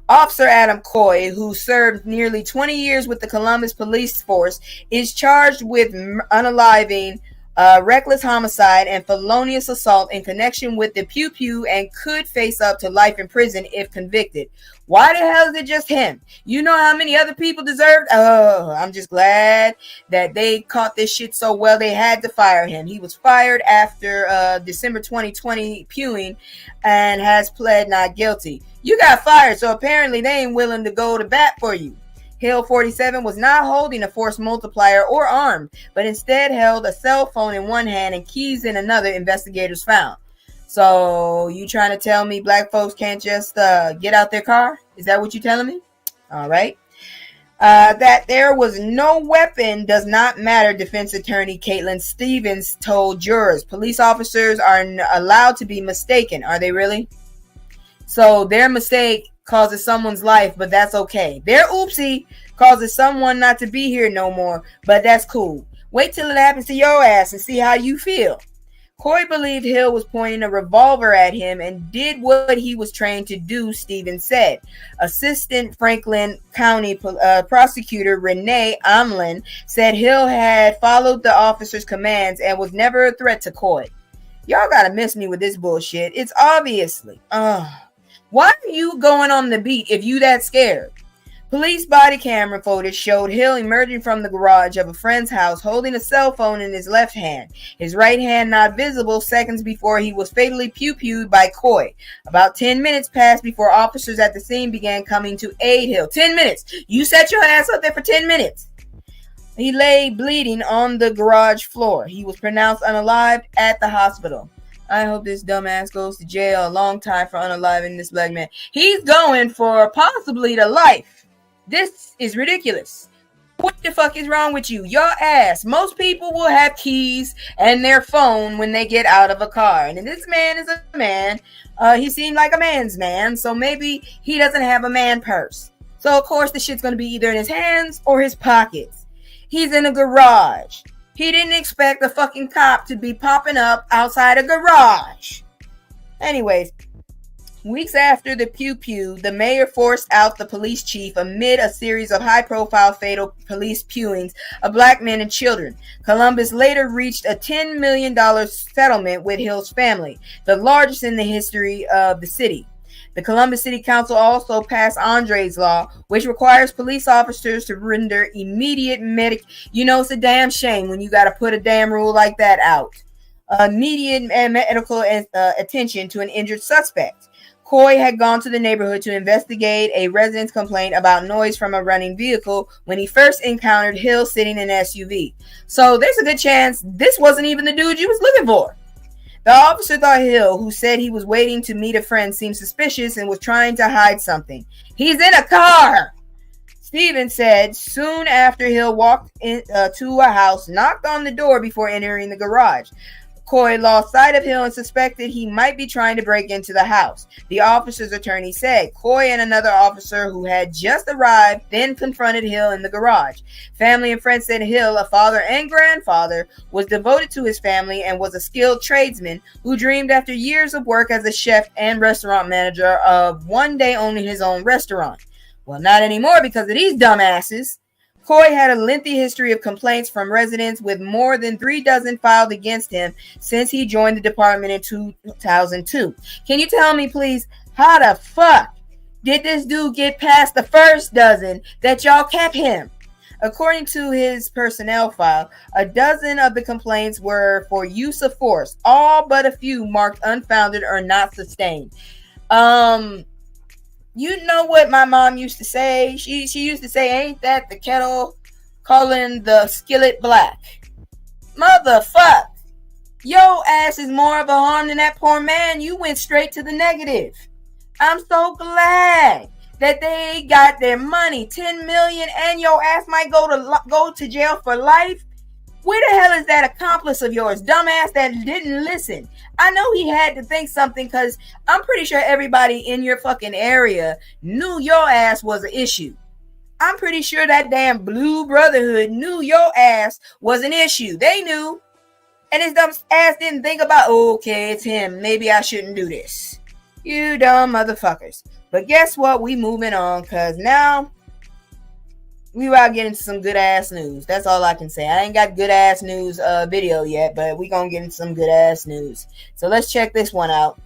Officer Adam Coy, who served nearly 20 years with the Columbus Police Force, is charged with unaliving, reckless homicide, and felonious assault in connection with the pew-pew and could face up to life in prison if convicted. Why the hell is it just him? You know how many other people deserved? Oh, I'm just glad that they caught this shit so well they had to fire him. He was fired after December 2020 pewing and has pled not guilty. You got fired, so apparently they ain't willing to go to bat for you. Hill, 47, was not holding a force multiplier or armed, but instead held a cell phone in one hand and keys in another, investigators found. So, you trying to tell me black folks can't just get out their car? Is that what you're telling me? All right. That there was no weapon does not matter, defense attorney Caitlin Stevens told jurors. Police officers are allowed to be mistaken. Are they really? So their mistake causes someone's life, but that's okay. Their oopsie causes someone not to be here no more, but that's cool. Wait till it happens to your ass and see how you feel. Coy believed Hill was pointing a revolver at him and did what he was trained to do, Stevens said. Assistant Franklin County prosecutor Renee Amlin said Hill had followed the officer's commands and was never a threat to Coy. Y'all gotta miss me with this bullshit. It's obviously. Why are you going on the beat if you that scared? Police body camera footage showed Hill emerging from the garage of a friend's house holding a cell phone in his left hand, his right hand not visible seconds before he was fatally pew-pewed by Coy. About 10 minutes passed before officers at the scene began coming to aid Hill. 10 minutes! You set your ass up there for 10 minutes! He lay bleeding on the garage floor. He was pronounced unalived at the hospital. I hope this dumbass goes to jail a long time for unaliving this black man. He's going for possibly the life. This is ridiculous. What the fuck is wrong with you? Your ass. Most people will have keys and their phone when they get out of a car. And this man is a man. He seemed like a man's man. So maybe he doesn't have a man purse. So of course the shit's going to be either in his hands or his pockets. He's in a garage. He didn't expect a fucking cop to be popping up outside a garage. Anyways. Weeks after the pew-pew, the mayor forced out the police chief amid a series of high-profile fatal police pewings of black men and children. Columbus later reached a $10 million settlement with Hill's family, the largest in the history of the city. The Columbus City Council also passed Andre's Law, which requires police officers to render immediate it's a damn shame when you got to put a damn rule like that out. Immediate medical attention to an injured suspect. Coy had gone to the neighborhood to investigate a resident's complaint about noise from a running vehicle when he first encountered Hill sitting in an SUV. So there's a good chance this wasn't even the dude you was looking for. The officer thought Hill, who said he was waiting to meet a friend, seemed suspicious and was trying to hide something. He's in a car! Stevens said soon after Hill walked to a house, knocked on the door before entering the garage. Coy lost sight of Hill and suspected he might be trying to break into the house. The officer's attorney said Coy and another officer who had just arrived then confronted Hill in the garage. Family and friends said Hill, a father and grandfather, was devoted to his family and was a skilled tradesman who dreamed after years of work as a chef and restaurant manager of one day owning his own restaurant. Well, not anymore because of these dumbasses. Coy had a lengthy history of complaints from residents with more than 36 filed against him since he joined the department in 2002. Can you tell me, please, how the fuck did this dude get past the first dozen that y'all kept him? According to his personnel file, a dozen of the complaints were for use of force, all but a few marked unfounded or not sustained. You know what my mom used to say? She used to say, ain't that the kettle calling the skillet black? Motherfuck. Yo ass is more of a harm than that poor man. You went straight to the negative. I'm so glad that they got their money, $10 million, and your ass might go to jail for life. Where the hell is that accomplice of yours, dumbass, that didn't listen? I know he had to think something because I'm pretty sure everybody in your fucking area knew your ass was an issue. I'm pretty sure that damn Blue Brotherhood knew your ass was an issue. They knew. And his dumb ass didn't think about, okay, it's him. Maybe I shouldn't do this. You dumb motherfuckers. But guess what? We moving on because now we about getting some good ass news. That's all I can say. I ain't got good ass news video yet, but we gonna get into some good ass news. So let's check this one out.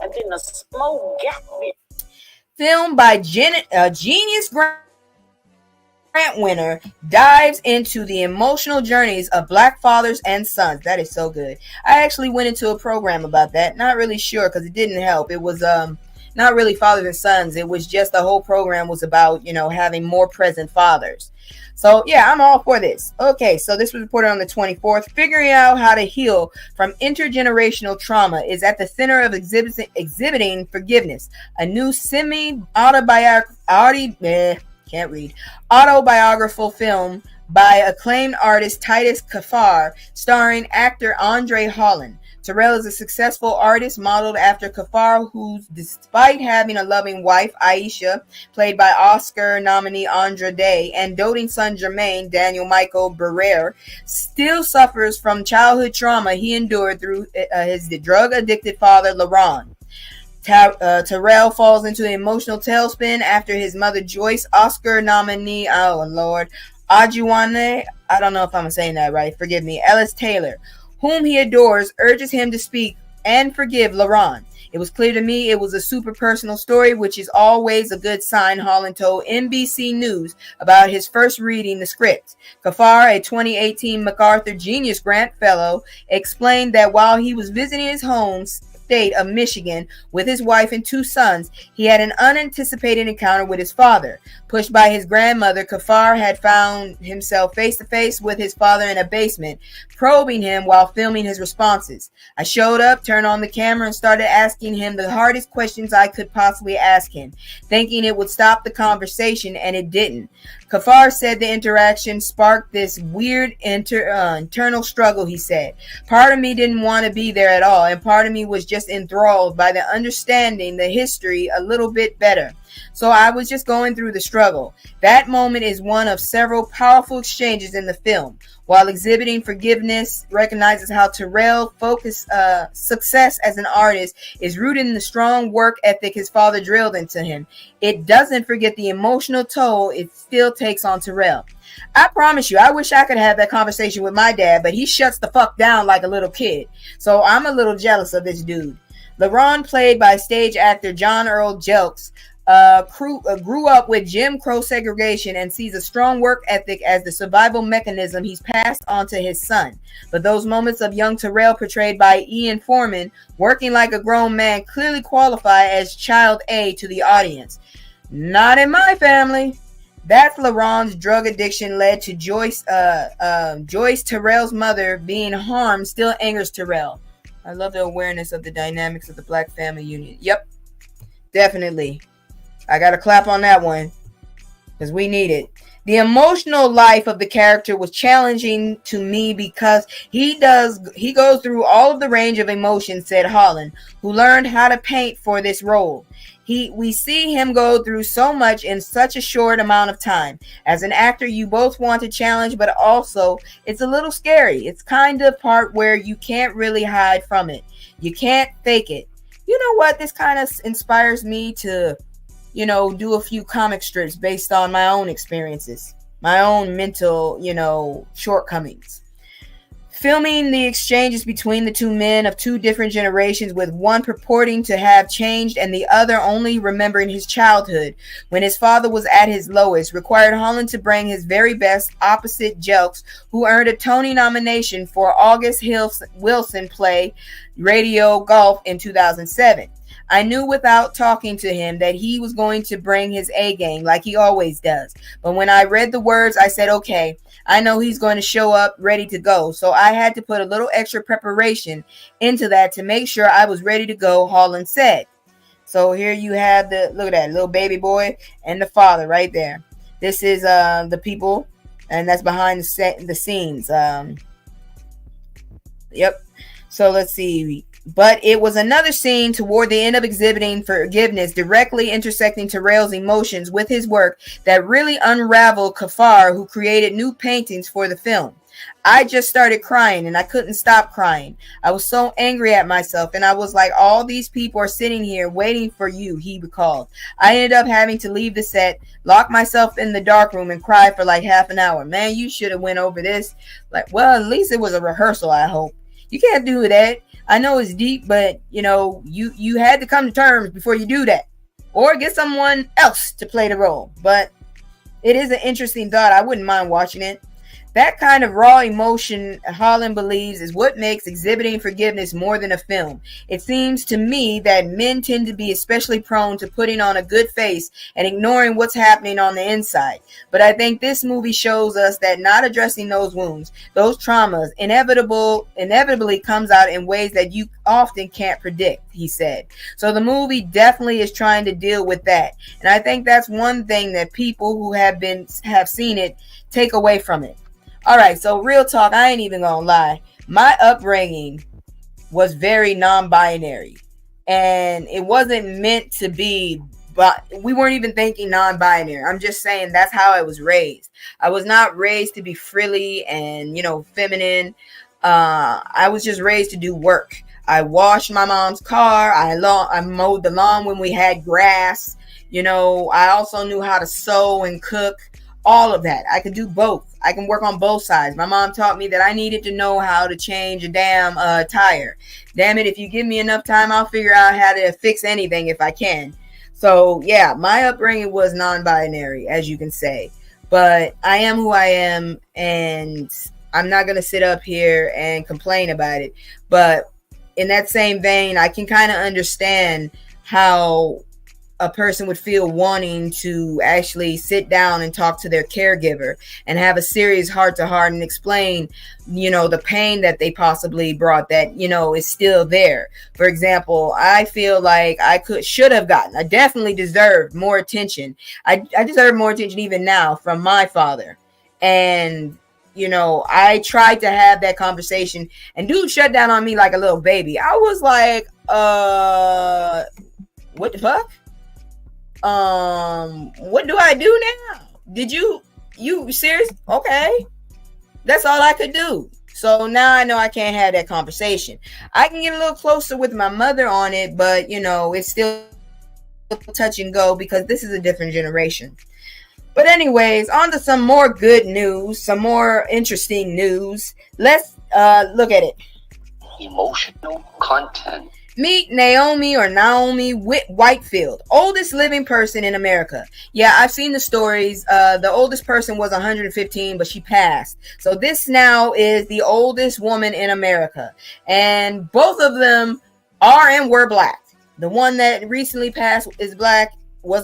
I didn't smoke got me. Filmed by Genius Grant winner dives into the emotional journeys of Black fathers and sons. That is so good. I actually went into a program about that. Not really sure because it didn't help. It was not really fathers and sons. It was just the whole program was about, having more present fathers. So, yeah, I'm all for this. Okay, so this was reported on the 24th. Figuring out how to heal from intergenerational trauma is at the center of exhibiting forgiveness. A new autobiographical film by acclaimed artist Titus Kaphar, starring actor Andre Holland. Terrell is a successful artist modeled after Kaphar, who, despite having a loving wife, Aisha, played by Oscar nominee Andra Day, and doting son Jermaine, Daniel Michael Barrere, still suffers from childhood trauma he endured through his drug-addicted father, Laron. Terrell falls into an emotional tailspin after his mother Joyce, Oscar nominee, Ajuane, I don't know if I'm saying that right, forgive me, Ellis Taylor, whom he adores, urges him to speak and forgive Laron. It was clear to me it was a super personal story, which is always a good sign, Holland told NBC News about his first reading the script. Kaphar, a 2018 MacArthur Genius Grant Fellow, explained that while he was visiting his home state of Michigan with his wife and two sons, he had an unanticipated encounter with his father. Pushed by his grandmother, Kaphar had found himself face to face with his father in a basement, probing him while filming his responses. I showed up, turned on the camera, and started asking him the hardest questions I could possibly ask him, thinking it would stop the conversation, and it didn't. Kaphar said the interaction sparked this weird internal struggle, he said. Part of me didn't want to be there at all, and part of me was just enthralled by the understanding the history a little bit better. So I was just going through the struggle. That moment is one of several powerful exchanges in the film. While exhibiting forgiveness, recognizes how Terrell's success as an artist is rooted in the strong work ethic his father drilled into him. It doesn't forget the emotional toll it still takes on Terrell. I promise you, I wish I could have that conversation with my dad, but he shuts the fuck down like a little kid. So I'm a little jealous of this dude. Laron, played by stage actor John Earl Jelks, grew up with Jim Crow segregation and sees a strong work ethic as the survival mechanism he's passed on to his son. But those moments of young Terrell, portrayed by Ian Foreman, working like a grown man, clearly qualify as child A to the audience. Not in my family. That's Laron's drug addiction led to Joyce, Terrell's mother, being harmed still angers Terrell. I love the awareness of the dynamics of the Black family unit. Yep, definitely. I got to clap on that one because we need it. The emotional life of the character was challenging to me because he goes through all of the range of emotions, said Holland, who learned how to paint for this role. We see him go through so much in such a short amount of time. As an actor, you both want to challenge, but also it's a little scary. It's kind of part where you can't really hide from it. You can't fake it. You know what? This kind of inspires me to, do a few comic strips based on my own experiences, my own mental, shortcomings. Filming the exchanges between the two men of two different generations, with one purporting to have changed and the other only remembering his childhood when his father was at his lowest, required Holland to bring his very best opposite Jelks, who earned a Tony nomination for August Wilson play Radio Golf in 2007. I knew without talking to him that he was going to bring his A game like he always does. But when I read the words, I said, okay, I know he's going to show up ready to go. So I had to put a little extra preparation into that to make sure I was ready to go, Holland said. So here you have look at that little baby boy and the father right there. This is the people, and that's behind the scenes. Yep. So let's see. But it was another scene toward the end of exhibiting forgiveness, directly intersecting Terrell's emotions with his work, that really unraveled Kafar, who created new paintings for the film. I just started crying and I couldn't stop crying. I was so angry at myself, and I was like, all these people are sitting here waiting for you, he recalled. I ended up having to leave the set, lock myself in the dark room, and cry for like half an hour. Man, you should have went over this. Well, at least it was a rehearsal, I hope. You can't do that. I know it's deep, but you had to come to terms before you do that, or get someone else to play the role. But it is an interesting thought. I wouldn't mind watching it. That kind of raw emotion, Holland believes, is what makes exhibiting forgiveness more than a film. It seems to me that men tend to be especially prone to putting on a good face and ignoring what's happening on the inside. But I think this movie shows us that not addressing those wounds, those traumas, inevitably comes out in ways that you often can't predict, he said. So the movie definitely is trying to deal with that. And I think that's one thing that people who have seen it take away from it. All right, so real talk, I ain't even gonna lie. My upbringing was very non-binary, and it wasn't meant to be, but we weren't even thinking non-binary. I'm just saying that's how I was raised. I was not raised to be frilly and, feminine. I was just raised to do work. I washed my mom's car. I mowed the lawn when we had grass. I also knew how to sew and cook. All of that. I could do both. I can work on both sides. My mom taught me that I needed to know how to change a damn tire. Damn it, if you give me enough time, I'll figure out how to fix anything if I can. So, yeah, my upbringing was non-binary, as you can say. But I am who I am, and I'm not going to sit up here and complain about it. But in that same vein, I can kind of understand how a person would feel wanting to actually sit down and talk to their caregiver and have a serious heart-to-heart and explain, the pain that they possibly brought that, is still there. For example, I feel like I definitely deserved more attention. I deserve more attention even now from my father. And, I tried to have that conversation, and dude shut down on me like a little baby. I was like, what the fuck? What do I do now? Did you serious? Okay. That's all I could do. So now I know I can't have that conversation. I can get a little closer with my mother on it, but it's still touch and go because this is a different generation. But anyways, on to some more good news, some more interesting news. Let's look at it. Emotional content. Meet Naomi Whitefield, oldest living person in America. Yeah, I've seen the stories. The oldest person was 115, but she passed. So this now is the oldest woman in America. And both of them are and were black. The one that recently passed was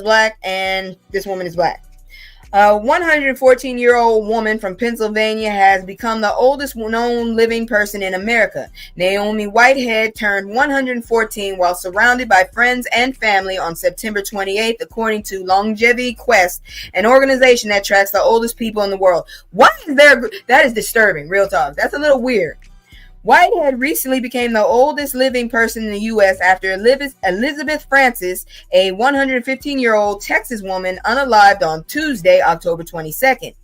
black, and this woman is black. A 114-year-old woman from Pennsylvania has become the oldest known living person in America. Naomi Whitehead turned 114 while surrounded by friends and family on September 28th, according to Longevity Quest, an organization that tracks the oldest people in the world. Why is there? That is disturbing, real talk. That's a little weird. Whitehead recently became the oldest living person in the U.S. after Elizabeth Francis, a 115-year-old Texas woman, unalived on Tuesday, October 22nd.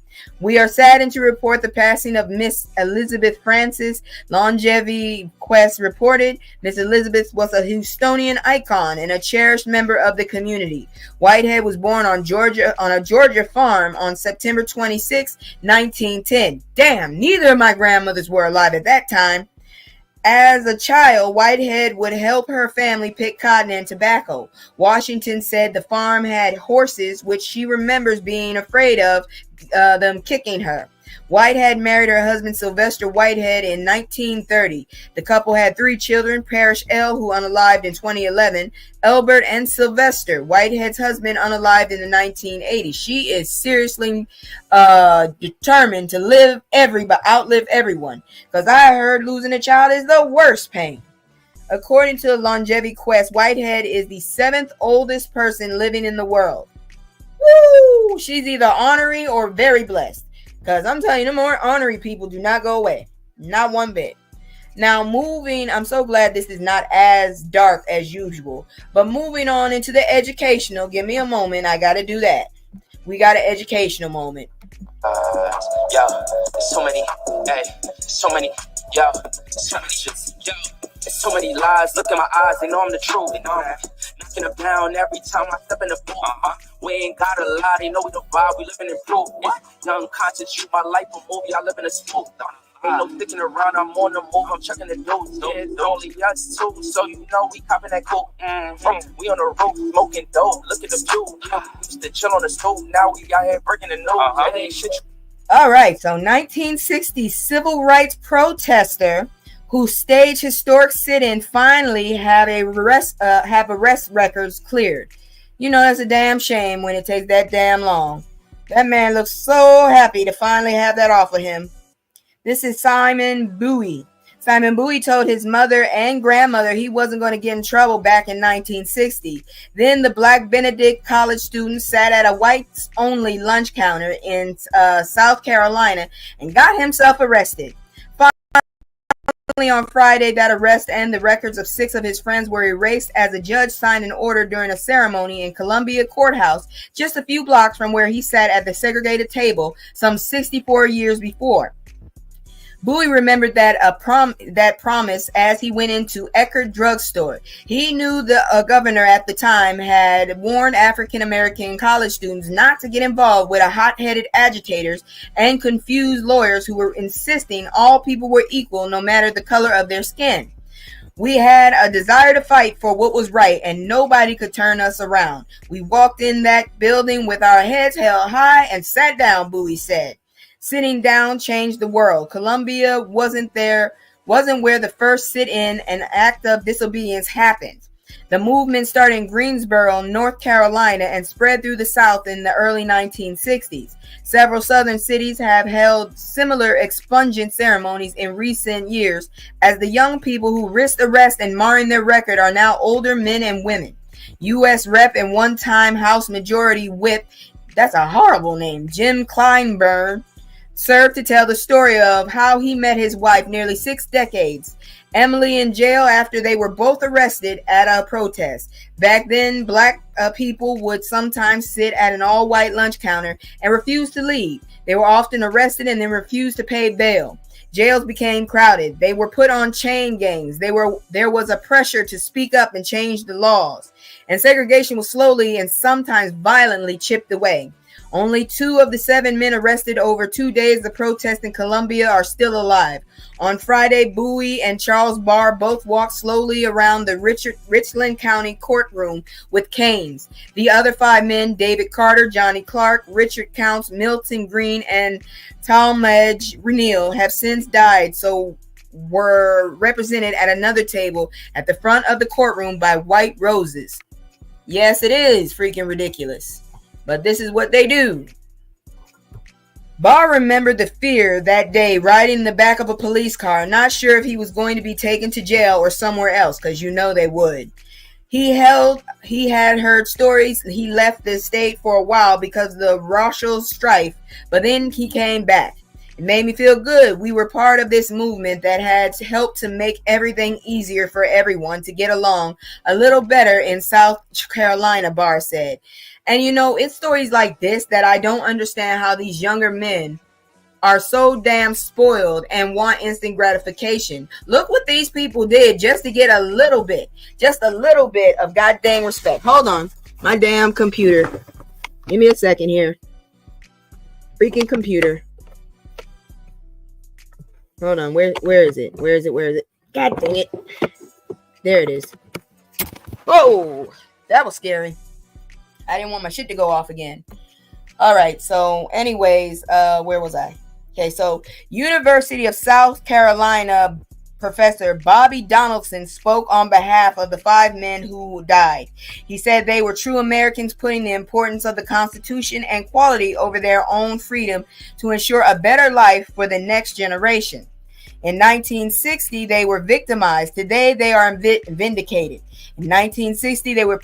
We are saddened to report the passing of Miss Elizabeth Francis, Longevity Quest reported. Miss Elizabeth was a Houstonian icon and a cherished member of the community. Whitehead was born on a Georgia farm on September 26, 1910. Damn, neither of my grandmothers were alive at that time. As a child, Whitehead would help her family pick cotton and tobacco. Washington said the farm had horses, which she remembers being afraid of them kicking her. Whitehead married her husband Sylvester Whitehead in 1930. The couple had 3 children, Parrish L., who unalived in 2011, Elbert and Sylvester, Whitehead's husband, unalived in the 1980s. She is seriously determined to outlive everyone, because I heard losing a child is the worst pain. According to the Longevity Quest, Whitehead is the 7th oldest person living in the world. Woo! She's either honorary or very blessed. Because I'm telling you, the more honorary people do not go away. Not one bit. Now I'm so glad this is not as dark as usual. But moving on into the educational, give me a moment, I gotta do that. We got an educational moment. Yo, so many shits, yo. There's so many lies, look in my eyes, they know I'm the truth, you know that. Knocking them down every time I step in the booth. We ain't got a lie, they know we the vibe, we living in proof. Young conscious, shoot my life a movie, I live in a spook. Ain't no sticking around, I'm on the move, I'm checking the news. It's only us two, so you know we copping that coke. We on the roof, smoking dope, look at the view. Used to chill on the stove, now we out here breaking the nose. Ain't shit. All right, so 1960 civil rights protester who staged historic sit-in finally have arrest records cleared. You know, that's a damn shame when it takes that damn long. That man looks so happy to finally have that off of him. This is Simon Bowie. Simon Bowie told his mother and grandmother he wasn't going to get in trouble back in 1960. Then the Black Benedict college student sat at a whites-only lunch counter in South Carolina and got himself arrested. On Friday, that arrest and the records of 6 of his friends were erased as a judge signed an order during a ceremony in Columbia Courthouse, just a few blocks from where he sat at the segregated table some 64 years before. Bowie remembered that promise as he went into Eckerd drugstore. He knew the governor at the time had warned African-American college students not to get involved with hot-headed agitators and confused lawyers who were insisting all people were equal no matter the color of their skin. We had a desire to fight for what was right, and nobody could turn us around. We walked in that building with our heads held high and sat down, Bowie said. Sitting down changed the world. Columbia wasn't where the first sit-in and act of disobedience happened. The movement started in Greensboro, North Carolina, and spread through the South in the early 1960s. Several southern cities have held similar expungement ceremonies in recent years, as the young people who risked arrest and marring their record are now older men and women. U.S. Rep and one-time House Majority Whip, that's a horrible name, Jim Clyburn, served to tell the story of how he met his wife nearly 6 decades, Emily, in jail after they were both arrested at a protest. Back then, black people would sometimes sit at an all-white lunch counter and refuse to leave. They were often arrested and then refused to pay bail. Jails became crowded. They were put on chain gangs. There was a pressure to speak up and change the laws. And segregation was slowly and sometimes violently chipped away. Only 2 of the 7 men arrested over 2 days of protest in Columbia are still alive. On Friday, Bowie and Charles Barr both walked slowly around the Richland County courtroom with canes. The other 5 men, David Carter, Johnny Clark, Richard Counts, Milton Green, and Talmadge Neal, have since died, so were represented at another table at the front of the courtroom by white roses. Yes, it is freaking ridiculous. But this is what they do. Barr remembered the fear that day riding in the back of a police car, not sure if he was going to be taken to jail or somewhere else, because you know they would. He had heard stories. He left the state for a while because of the racial strife, but then he came back. It made me feel good. We were part of this movement that had helped to make everything easier for everyone to get along a little better in South Carolina, Barr said. And you know, it's stories like this that I don't understand how these younger men are so damn spoiled and want instant gratification. Look what these people did just to get just a little bit of goddamn respect. Hold on. My damn computer. Give me a second here. Freaking computer. Hold on. Where is it? Where is it? God dang it. There it is. Whoa. That was scary. I didn't want my shit to go off again. All right. So anyways, where was I? Okay, so University of South Carolina Professor Bobby Donaldson spoke on behalf of the 5 men who died. He said they were true Americans, putting the importance of the Constitution and equality over their own freedom to ensure a better life for the next generation. In 1960, they were victimized. Today, they are vindicated. In 1960, they were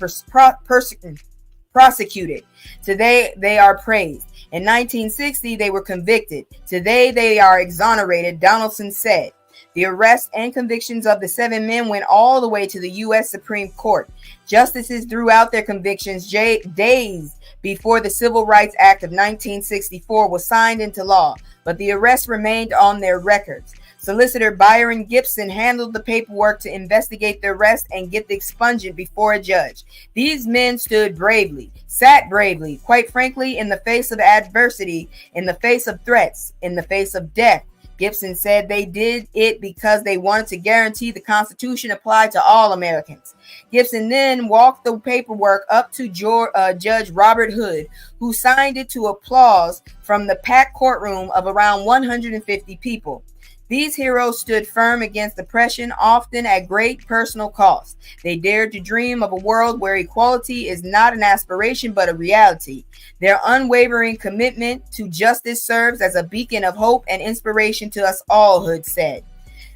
prosecuted. Today, they are praised. In 1960, they were convicted. Today, they are exonerated, Donaldson said. The arrest and convictions of the 7 men went all the way to the U.S. Supreme Court. Justices threw out their convictions days before the Civil Rights Act of 1964 was signed into law, but the arrests remained on their records. Solicitor Byron Gibson handled the paperwork to investigate the arrest and get the expungement before a judge. These men stood bravely, sat bravely, quite frankly, in the face of adversity, in the face of threats, in the face of death. Gibson said they did it because they wanted to guarantee the Constitution applied to all Americans. Gibson then walked the paperwork up to Judge Robert Hood, who signed it to applause from the packed courtroom of around 150 people. These heroes stood firm against oppression, often at great personal cost. They dared to dream of a world where equality is not an aspiration but a reality. Their unwavering commitment to justice serves as a beacon of hope and inspiration to us all, Hood said.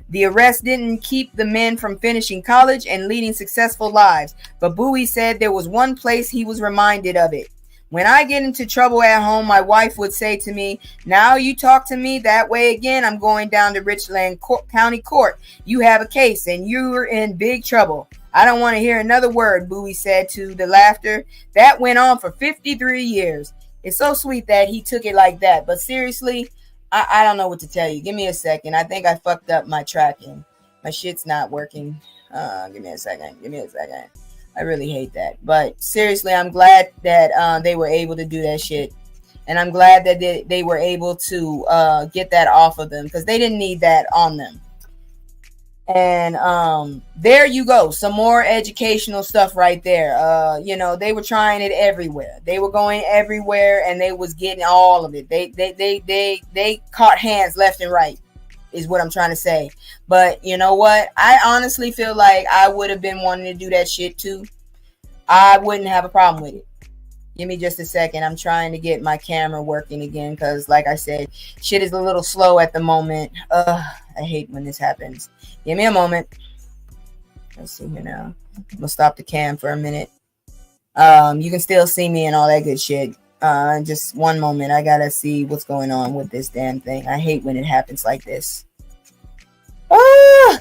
The arrest didn't keep the men from finishing college and leading successful lives, but Bowie said there was one place he was reminded of it. When I get into trouble at home, my wife would say to me, "Now you talk to me that way again, I'm going down to Richland County Court. You have a case and you're in big trouble." I don't want to hear another word, Bowie said to the laughter. That went on for 53 years. It's so sweet that he took it like that. But seriously, I don't know what to tell you. Give me a second. I think I fucked up my tracking. My shit's not working. Give me a second. I really hate that. But seriously, I'm glad that they were able to do that shit. And I'm glad that they were able to get that off of them, because they didn't need that on them. And there you go. Some more educational stuff right there. They were trying it everywhere. They were going everywhere and they was getting all of it. They caught hands left and right, is what I'm trying to say. But you know what? I honestly feel like I would have been wanting to do that shit too. I wouldn't have a problem with it. Give me just a second. I'm trying to get my camera working again because, like I said, shit is a little slow at the moment. I hate when this happens. Give me a moment. Let's see here now. I'm going to stop the cam for a minute. You can still see me and all that good shit. Just one moment. I got to see what's going on with this damn thing. I hate when it happens like this.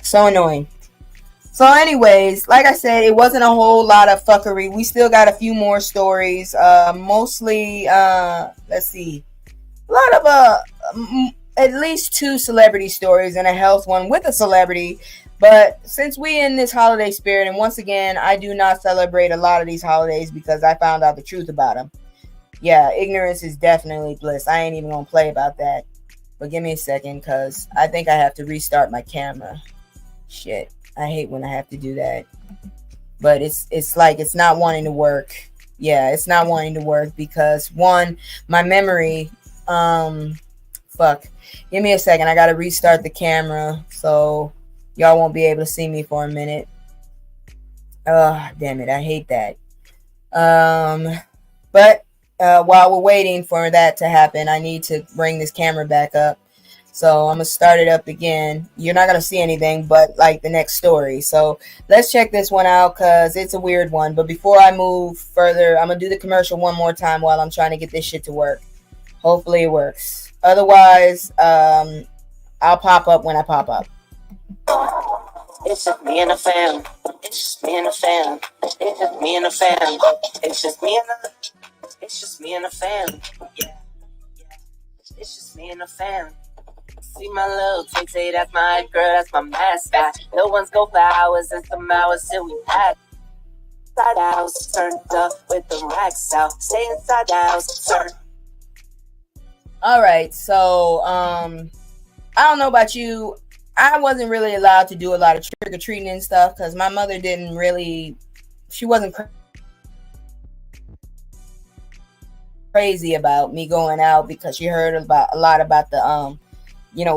So annoying. So anyways, like I said, it wasn't a whole lot of fuckery. We still got a few more stories. Mostly, let's see, a lot of at least 2 celebrity stories and a health one with a celebrity. But since we in this holiday spirit, and once again, I do not celebrate a lot of these holidays because I found out the truth about them. Yeah, ignorance is definitely bliss. I ain't even gonna play about that. But give me a second, because I think I have to restart my camera. Shit. I hate when I have to do that. But it's like it's not wanting to work. Yeah, it's not wanting to work because one, my memory, fuck. Give me a second. I gotta restart the camera so y'all won't be able to see me for a minute. Damn it, I hate that. But while we're waiting for that to happen, I need to bring this camera back up. So I'm going to start it up again. You're not going to see anything but like the next story. So let's check this one out because it's a weird one. But before I move further, I'm going to do the commercial one more time while I'm trying to get this shit to work. Hopefully it works. Otherwise, I'll pop up when I pop up. It's just me and the fam. It's just me and the fam. It's just me and the fam. It's just me and the. It's just me and the fam. Yeah, yeah. It's just me and the fam. See my little chick say that's my girl, that's my mascot. No one's go for hours and some hours till we pack. Inside the house, turned up with the racks out. Stay inside the house, turn. All right, so I don't know about you. I wasn't really allowed to do a lot of trick-or-treating and stuff because my mother didn't really, she wasn't crazy about me going out because she heard about a lot about the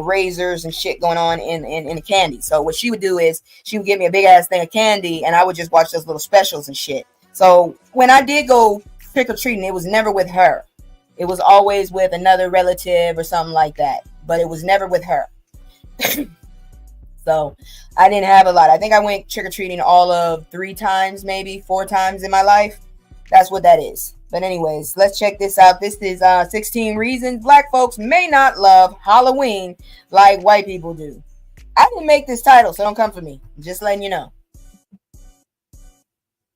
razors and shit going on in the candy. So what she would do is she would give me a big ass thing of candy and I would just watch those little specials and shit. So when I did go trick-or-treating, it was never with her. It was always with another relative or something like that, but it was never with her. So I didn't have a lot. I think I went trick-or-treating all of 3 times, maybe 4 times in my life. That's what that is. But anyways, let's check this out. This is 16 reasons black folks may not love Halloween like white people do. I didn't make this title, so don't come for me. I'm just letting you know.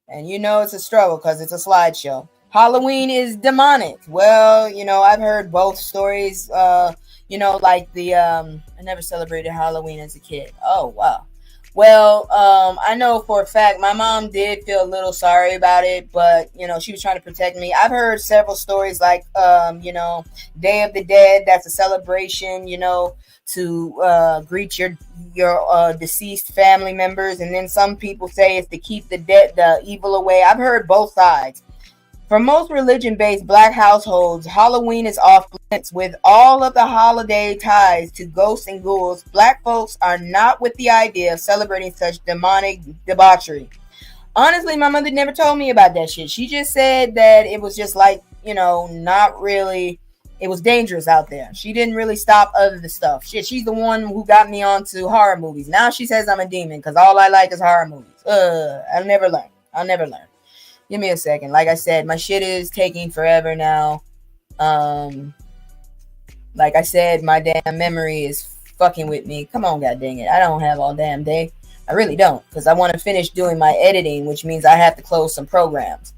And you know it's a struggle because it's a slideshow. Halloween is demonic. Well, I've heard both stories. Like the I never celebrated Halloween as a kid. Oh, wow. Well, I know for a fact my mom did feel a little sorry about it, but, she was trying to protect me. I've heard several stories like, Day of the Dead. That's a celebration, to greet your deceased family members. And then some people say it's to keep the evil away. I've heard both sides. For most religion-based black households, Halloween is off limits with all of the holiday ties to ghosts and ghouls. Black folks are not with the idea of celebrating such demonic debauchery. Honestly, my mother never told me about that shit. She just said that it was just like, not really, it was dangerous out there. She didn't really stop other the stuff. Shit, she's the one who got me onto horror movies. Now she says I'm a demon because all I like is horror movies. I'll never learn. Give me a second. Like I said, my shit is taking forever now. Like I said, my damn memory is fucking with me. Come on, god dang it. I don't have all damn day. I really don't. Because I want to finish doing my editing, which means I have to close some programs.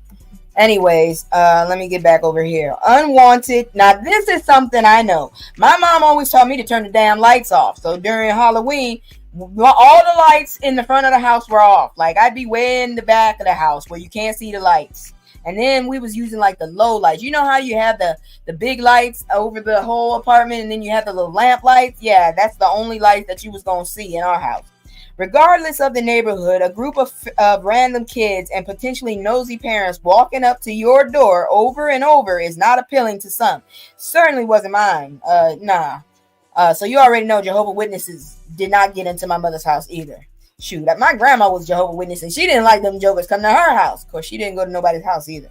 Anyways, let me get back over here. Unwanted. Now, this is something I know. My mom always taught me to turn the damn lights off. So during Halloween, all the lights in the front of the house were off. Like I'd be way in the back of the house where you can't see the lights. And then we was using like the low lights. You know how you have the big lights over the whole apartment and then you have the little lamp lights? Yeah, that's the only light that you was going to see in our house. Regardless of the neighborhood, a group of random kids and potentially nosy parents walking up to your door over and over is not appealing to some. Certainly wasn't mine. Nah. So you already know Jehovah's Witnesses did not get into my mother's house either. Shoot, my grandma was Jehovah's Witness and she didn't like them jokers come to her house. Of course, she didn't go to nobody's house either.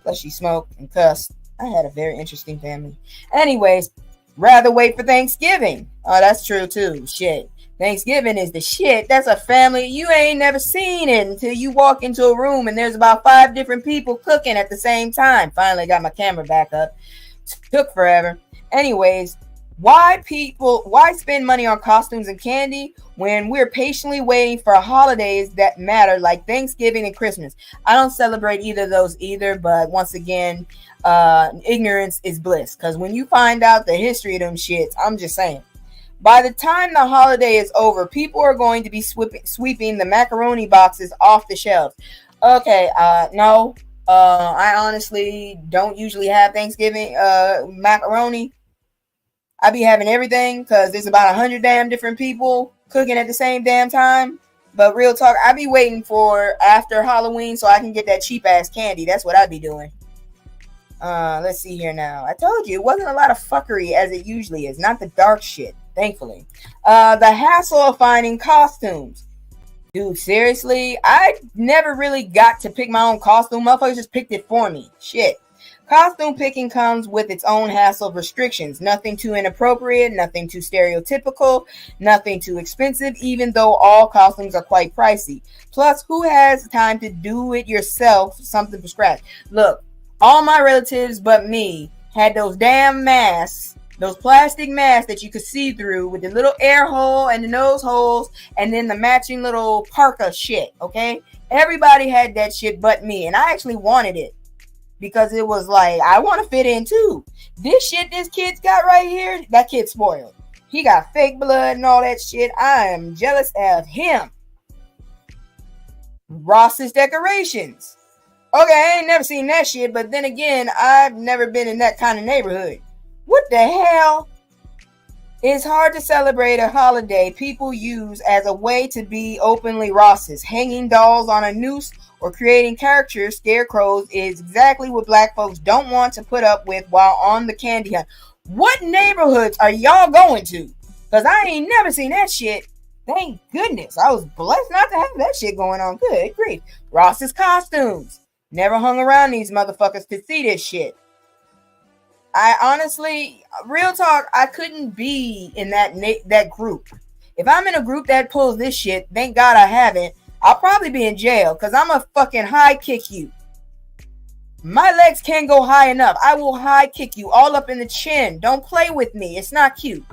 Plus, she smoked and cussed. I had a very interesting family. Anyways, rather wait for Thanksgiving. Oh, that's true too. Shit. Thanksgiving is the shit. That's a family. You ain't never seen it until you walk into a room and there's about 5 different people cooking at the same time. Finally got my camera back up. Took forever. Anyways, why spend money on costumes and candy when we're patiently waiting for holidays that matter like Thanksgiving and Christmas? I don't celebrate either of those either, but once again, ignorance is bliss. Because when you find out the history of them shits, I'm just saying. By the time the holiday is over, people are going to be sweeping the macaroni boxes off the shelves. Okay, no. I honestly don't usually have Thanksgiving macaroni. I be having everything because there's about 100 damn different people cooking at the same damn time. But real talk, I be waiting for after Halloween so I can get that cheap ass candy. That's what I be doing. Let's see here now. I told you it wasn't a lot of fuckery as it usually is. Not the dark shit, thankfully. The hassle of finding costumes. Dude, seriously? I never really got to pick my own costume. Motherfuckers just picked it for me. Shit. Costume picking comes with its own hassle of restrictions. Nothing too inappropriate, nothing too stereotypical, nothing too expensive, even though all costumes are quite pricey. Plus, who has time to do it yourself, something from scratch? Look, all my relatives but me had those damn masks, those plastic masks that you could see through with the little air hole and the nose holes and then the matching little parka shit, okay? Everybody had that shit but me, and I actually wanted it. Because it was like, I want to fit in too. This shit this kid's got right here, that kid's spoiled. He got fake blood and all that shit. I am jealous of him. Ross's decorations. Okay, I ain't never seen that shit, but then again, I've never been in that kind of neighborhood. What the hell? It's hard to celebrate a holiday people use as a way to be openly Ross's. Hanging dolls on a noose or creating caricature scarecrows is exactly what black folks don't want to put up with while on the candy hunt. What neighborhoods are y'all going to? Because I ain't never seen that shit. Thank goodness. I was blessed not to have that shit going on. Good grief. Ross's costumes. Never hung around these motherfuckers to see this shit. I honestly, real talk, I couldn't be in that group. If I'm in a group that pulls this shit, thank God I haven't, I'll probably be in jail because I'm a fucking high kick you. My legs can't go high enough. I will high kick you all up in the chin. Don't play with me. It's not cute.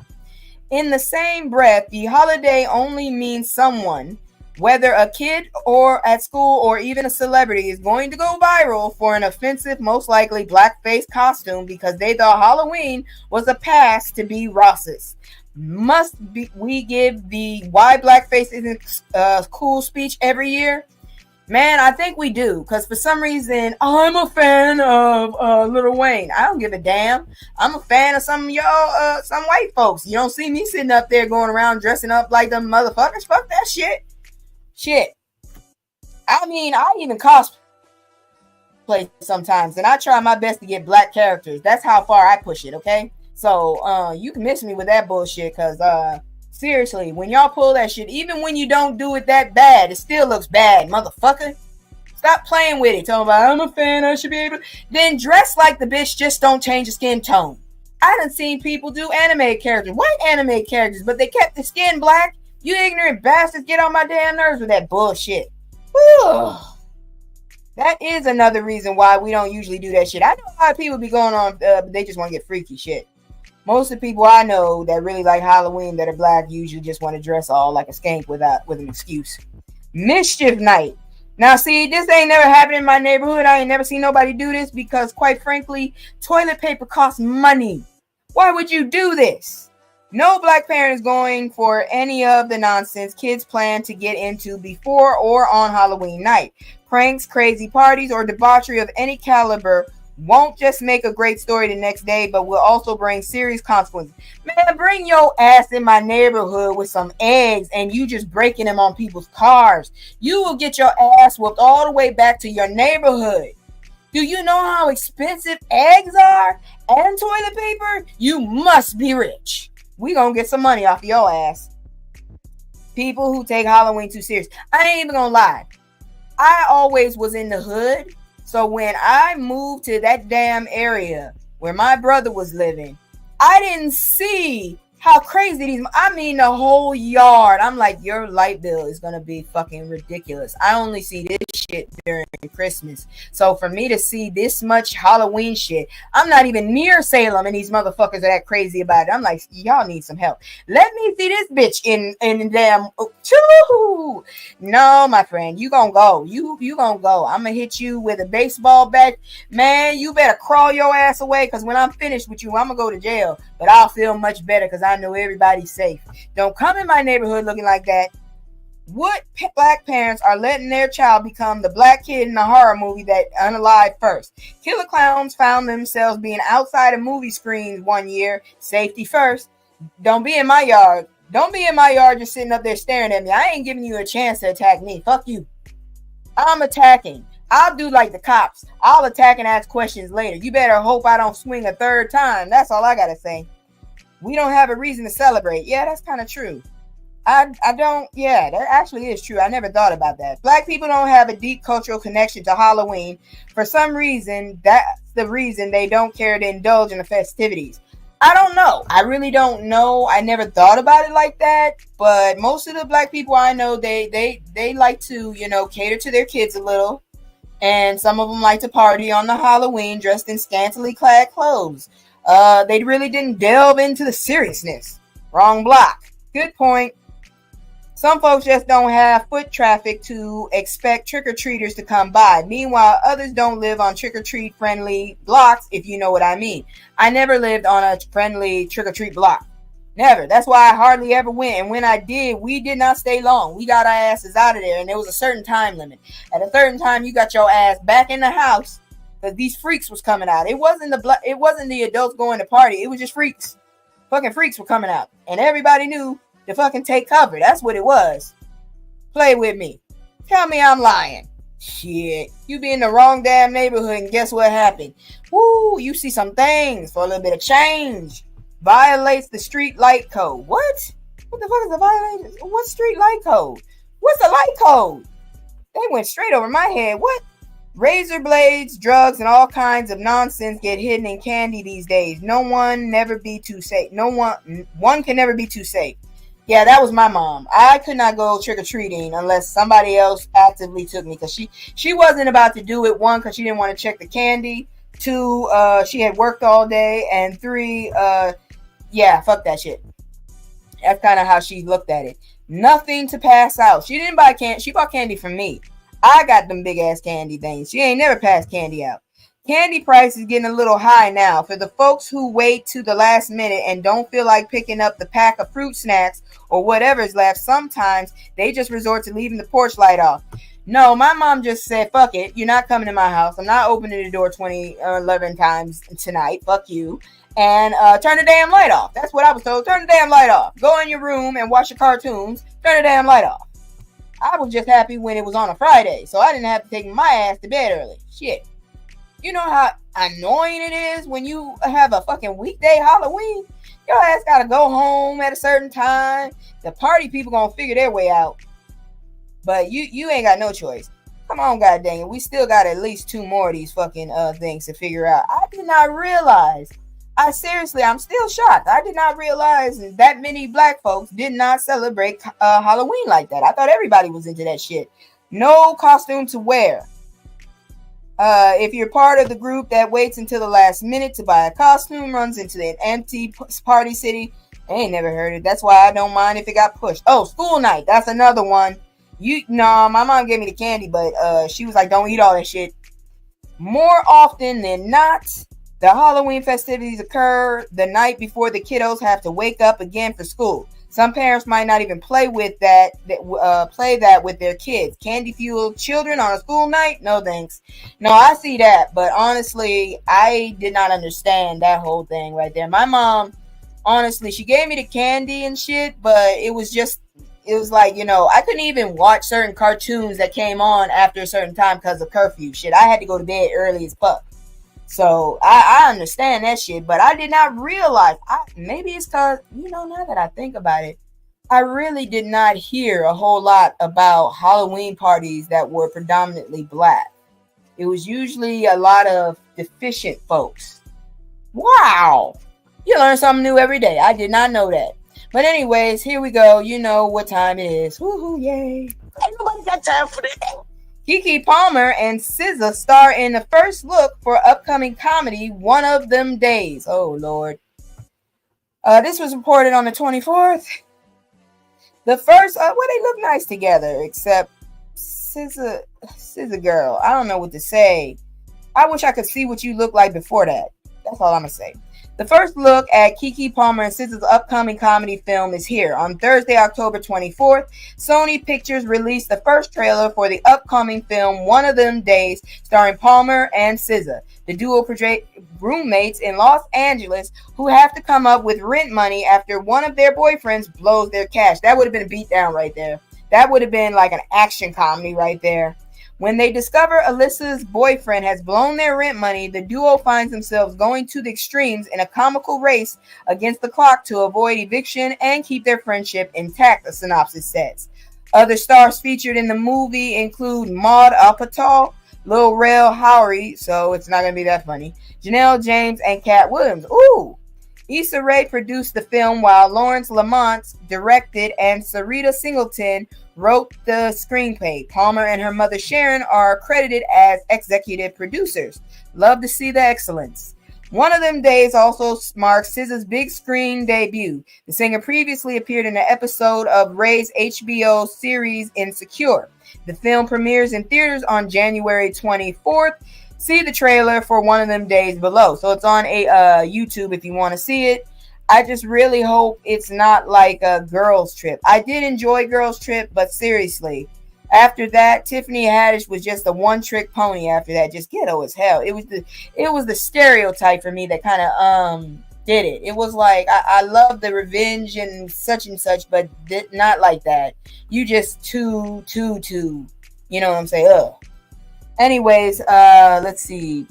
In the same breath, the holiday only means someone, whether a kid or at school or even a celebrity, is going to go viral for an offensive, most likely blackface costume because they thought Halloween was a pass to be Ross's. We give the why blackface isn't cool speech every year? Man, I think we do, because for some reason, I'm a fan of Lil Wayne. I don't give a damn. I'm a fan of some of y'all, some white folks. You don't see me sitting up there going around dressing up like them motherfuckers. Fuck that shit. Shit. I mean, I even cosplay sometimes, and I try my best to get black characters. That's how far I push it, okay? So, you can miss me with that bullshit, because, seriously, when y'all pull that shit, even when you don't do it that bad, it still looks bad, motherfucker. Stop playing with it. Talking about, I'm a fan, I should be able to. Then dress like the bitch, just don't change the skin tone. I done seen people do animated characters, white animated characters, but they kept the skin black. You ignorant bastards, get on my damn nerves with that bullshit. Ugh. That is another reason why we don't usually do that shit. I know a lot of people be going on, but they just want to get freaky shit. Most of the people I know that really like Halloween that are black usually just want to dress all like a skank with an excuse. Mischief night. Now, see, this ain't never happened in my neighborhood. I ain't never seen nobody do this because, quite frankly, toilet paper costs money. Why would you do this? No black parent is going for any of the nonsense kids plan to get into before or on Halloween night. Pranks, crazy parties, or debauchery of any caliber won't just make a great story the next day, but will also bring serious consequences. Man, bring your ass in my neighborhood with some eggs and you just breaking them on people's cars. You will get your ass whooped all the way back to your neighborhood. Do you know how expensive eggs are and toilet paper? You must be rich. We gonna get some money off your ass. People who take Halloween too serious. I ain't even gonna lie. I always was in the hood. So when I moved to that damn area where my brother was living, I didn't see how crazy the whole yard. I'm like, your light bill is going to be fucking ridiculous. I only see this shit during Christmas. So for me to see this much Halloween shit, I'm not even near Salem and these motherfuckers are that crazy about it. I'm like, y'all need some help. Let me see this bitch in damn. Choo! No, my friend, you gonna go. You gonna go. I'm gonna hit you with a baseball bat. Man, you better crawl your ass away because when I'm finished with you, I'm gonna go to jail. But I'll feel much better because I know everybody's safe. Don't come in my neighborhood looking like that. What black parents are letting their child become the black kid in the horror movie that unalived first? Killer clowns found themselves being outside of movie screens one year. Safety first. Don't be in my yard. Don't be in my yard just sitting up there staring at me. I ain't giving you a chance to attack me. Fuck you. I'm attacking. I'll do like the cops. I'll attack and ask questions later. You better hope I don't swing a third time. That's all I gotta say. We don't have a reason to celebrate. Yeah, that's kind of true. I don't, yeah, that actually is true. I never thought about that. Black people don't have a deep cultural connection to Halloween. For some reason, that's the reason they don't care to indulge in the festivities. I don't know. I really don't know. I never thought about it like that. But most of the black people I know, they like to, cater to their kids a little. And some of them like to party on the Halloween dressed in scantily clad clothes. They really didn't delve into the seriousness. Wrong block. Good point. Some folks just don't have foot traffic to expect trick-or-treaters to come by. Meanwhile, others don't live on trick-or-treat friendly blocks, if you know what I mean. I never lived on a friendly trick-or-treat block. Never. That's why I hardly ever went. And when I did, we did not stay long. We got our asses out of there, and there was a certain time limit. At a certain time, you got your ass back in the house because these freaks was coming out. It wasn't the adults going to party. It was just freaks. Fucking freaks were coming out, and everybody knew to fucking take cover. That's what it was. Play with me. Tell me I'm lying. Shit. You be in the wrong damn neighborhood and guess what happened? Woo, you see some things for a little bit of change. Violates the street light code. What? What the fuck is a violation? What street light code? What's the light code? They went straight over my head. What? Razor blades, drugs, and all kinds of nonsense get hidden in candy these days. One can never be too safe. Yeah, that was my mom. I could not go trick-or-treating unless somebody else actively took me because she wasn't about to do it. One, because she didn't want to check the candy. Two, she had worked all day. And three, yeah, fuck that shit. That's kind of how she looked at it. Nothing to pass out. She didn't buy candy. She bought candy from me. I got them big-ass candy things. She ain't never passed candy out. Candy price is getting a little high now. For the folks who wait to the last minute and don't feel like picking up the pack of fruit snacks or whatever's left, sometimes they just resort to leaving the porch light off. No, my mom just said, fuck it. You're not coming to my house. I'm not opening the door 11 times tonight. Fuck you. And turn the damn light off. That's what I was told. Turn the damn light off. Go in your room and watch your cartoons. Turn the damn light off. I was just happy when it was on a Friday, so I didn't have to take my ass to bed early. Shit. You know how annoying it is when you have a fucking weekday Halloween? Your ass gotta go home at a certain time. The party people gonna figure their way out. But you ain't got no choice. Come on, god dang it. We still got at least 2 more of these fucking things to figure out. I did not realize. I'm still shocked. I did not realize that many black folks did not celebrate Halloween like that. I thought everybody was into that shit. No costume to wear. If you're part of the group that waits until the last minute to buy a costume, runs into an empty party city, I ain't never heard it. That's why I don't mind if it got pushed. Oh, school night. That's another one. My mom gave me the candy, but she was like, don't eat all that shit. More often than not, the Halloween festivities occur the night before the kiddos have to wake up again for school. Some parents might not even play that with their kids. Candy-fueled children on a school night? No thanks. No, I see that, but honestly, I did not understand that whole thing right there. My mom, honestly, she gave me the candy and shit, but it was like, I couldn't even watch certain cartoons that came on after a certain time because of curfew. Shit, I had to go to bed early as fuck. So I understand that shit, but I did not realize. Maybe it's because, now that I think about it, I really did not hear a whole lot about Halloween parties that were predominantly black. It was usually a lot of deficient folks. Wow. You learn something new every day. I did not know that. But anyways, here we go. You know what time it is. Woohoo, yay. Ain't nobody got time for that. Keke Palmer and SZA star in the first look for upcoming comedy One of Them Days. Oh, Lord. This was reported on the 24th. The first, they look nice together, except SZA girl. I don't know what to say. I wish I could see what you look like before that. That's all I'm going to say. The first look at Keke Palmer and SZA's upcoming comedy film is here. On Thursday, October 24th, Sony Pictures released the first trailer for the upcoming film One of Them Days, starring Palmer and SZA. The duo portray roommates in Los Angeles who have to come up with rent money after one of their boyfriends blows their cash. That would have been a beatdown right there. That would have been like an action comedy right there. When they discover Alyssa's boyfriend has blown their rent money, the duo finds themselves going to the extremes in a comical race against the clock to avoid eviction and keep their friendship intact, a synopsis says. Other stars featured in the movie include Maud Apatow, Lil Rel Howery, so it's not going to be that funny, Janelle James, and Cat Williams. Ooh! Issa Rae produced the film while Lawrence Lamont directed and Sarita Singleton wrote the screenplay. Palmer and her mother Sharon are credited as executive producers. Love to see the excellence. One of Them Days also marks SZA's big screen debut. The singer previously appeared in an episode of Ray's HBO series Insecure. The film premieres in theaters on January 24th. See the trailer for One of Them Days below. So it's on YouTube if you want to see it. I just really hope it's not like a Girls Trip. I did enjoy Girls Trip, but seriously, after that, Tiffany Haddish was just a one-trick pony. After that, just ghetto as hell. It was the stereotype for me that kind of did it. It was like I love the revenge and such, but not like that. You just too. You know what I'm saying? Ugh. Anyways, let's see.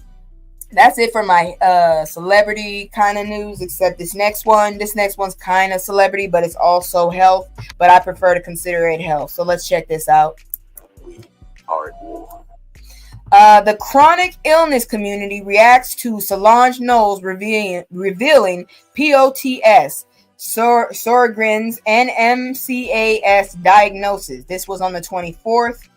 That's it for my celebrity kind of news, except this next one. This next one's kind of celebrity, but it's also health, but I prefer to consider it health. So let's check this out. The chronic illness community reacts to Solange Knowles revealing POTS, Sjögren's, and MCAS diagnosis. This was on the 24th.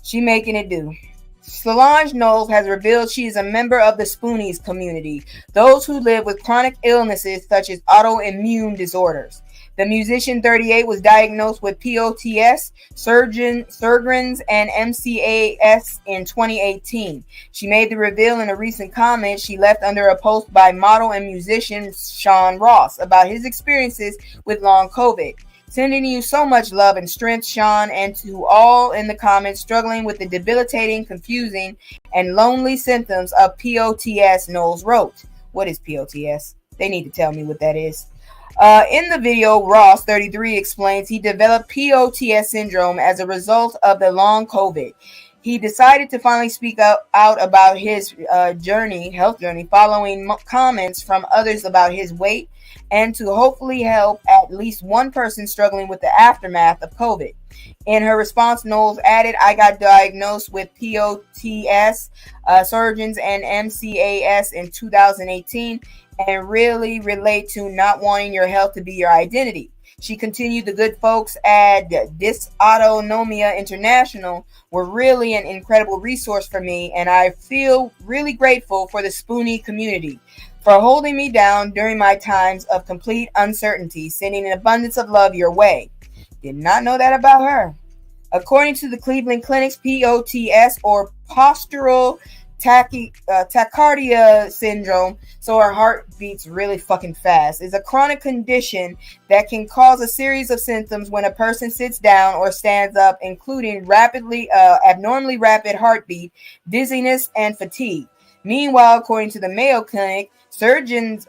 She making it do. Solange Knowles has revealed she is a member of the Spoonies community, those who live with chronic illnesses such as autoimmune disorders. The musician 38 was diagnosed with POTS, Sjögren's, and MCAS in 2018. She made the reveal in a recent comment she left under a post by model and musician Sean Ross about his experiences with long COVID. Sending you so much love and strength, Sean, and to all in the comments struggling with the debilitating, confusing, and lonely symptoms of POTS, Knowles wrote. What is POTS? They need to tell me what that is. In the video, Ross, 33, explains he developed POTS syndrome as a result of the long COVID. He decided to finally speak out about his health journey, following comments from others about his weight, and to hopefully help at least one person struggling with the aftermath of COVID. In her response, Knowles added, I got diagnosed with POTS, Sjögren's, and MCAS in 2018, and really relate to not wanting your health to be your identity. She continued, the good folks at Dysautonomia International were really an incredible resource for me, and I feel really grateful for the Spoonie community for holding me down during my times of complete uncertainty, sending an abundance of love your way. Did not know that about her. According to the Cleveland Clinic's POTS, or postural tachycardia syndrome, so our heart beats really fucking fast, is a chronic condition that can cause a series of symptoms when a person sits down or stands up, including abnormally rapid heartbeat, dizziness, and fatigue. Meanwhile, according to the Mayo Clinic, Sjögren's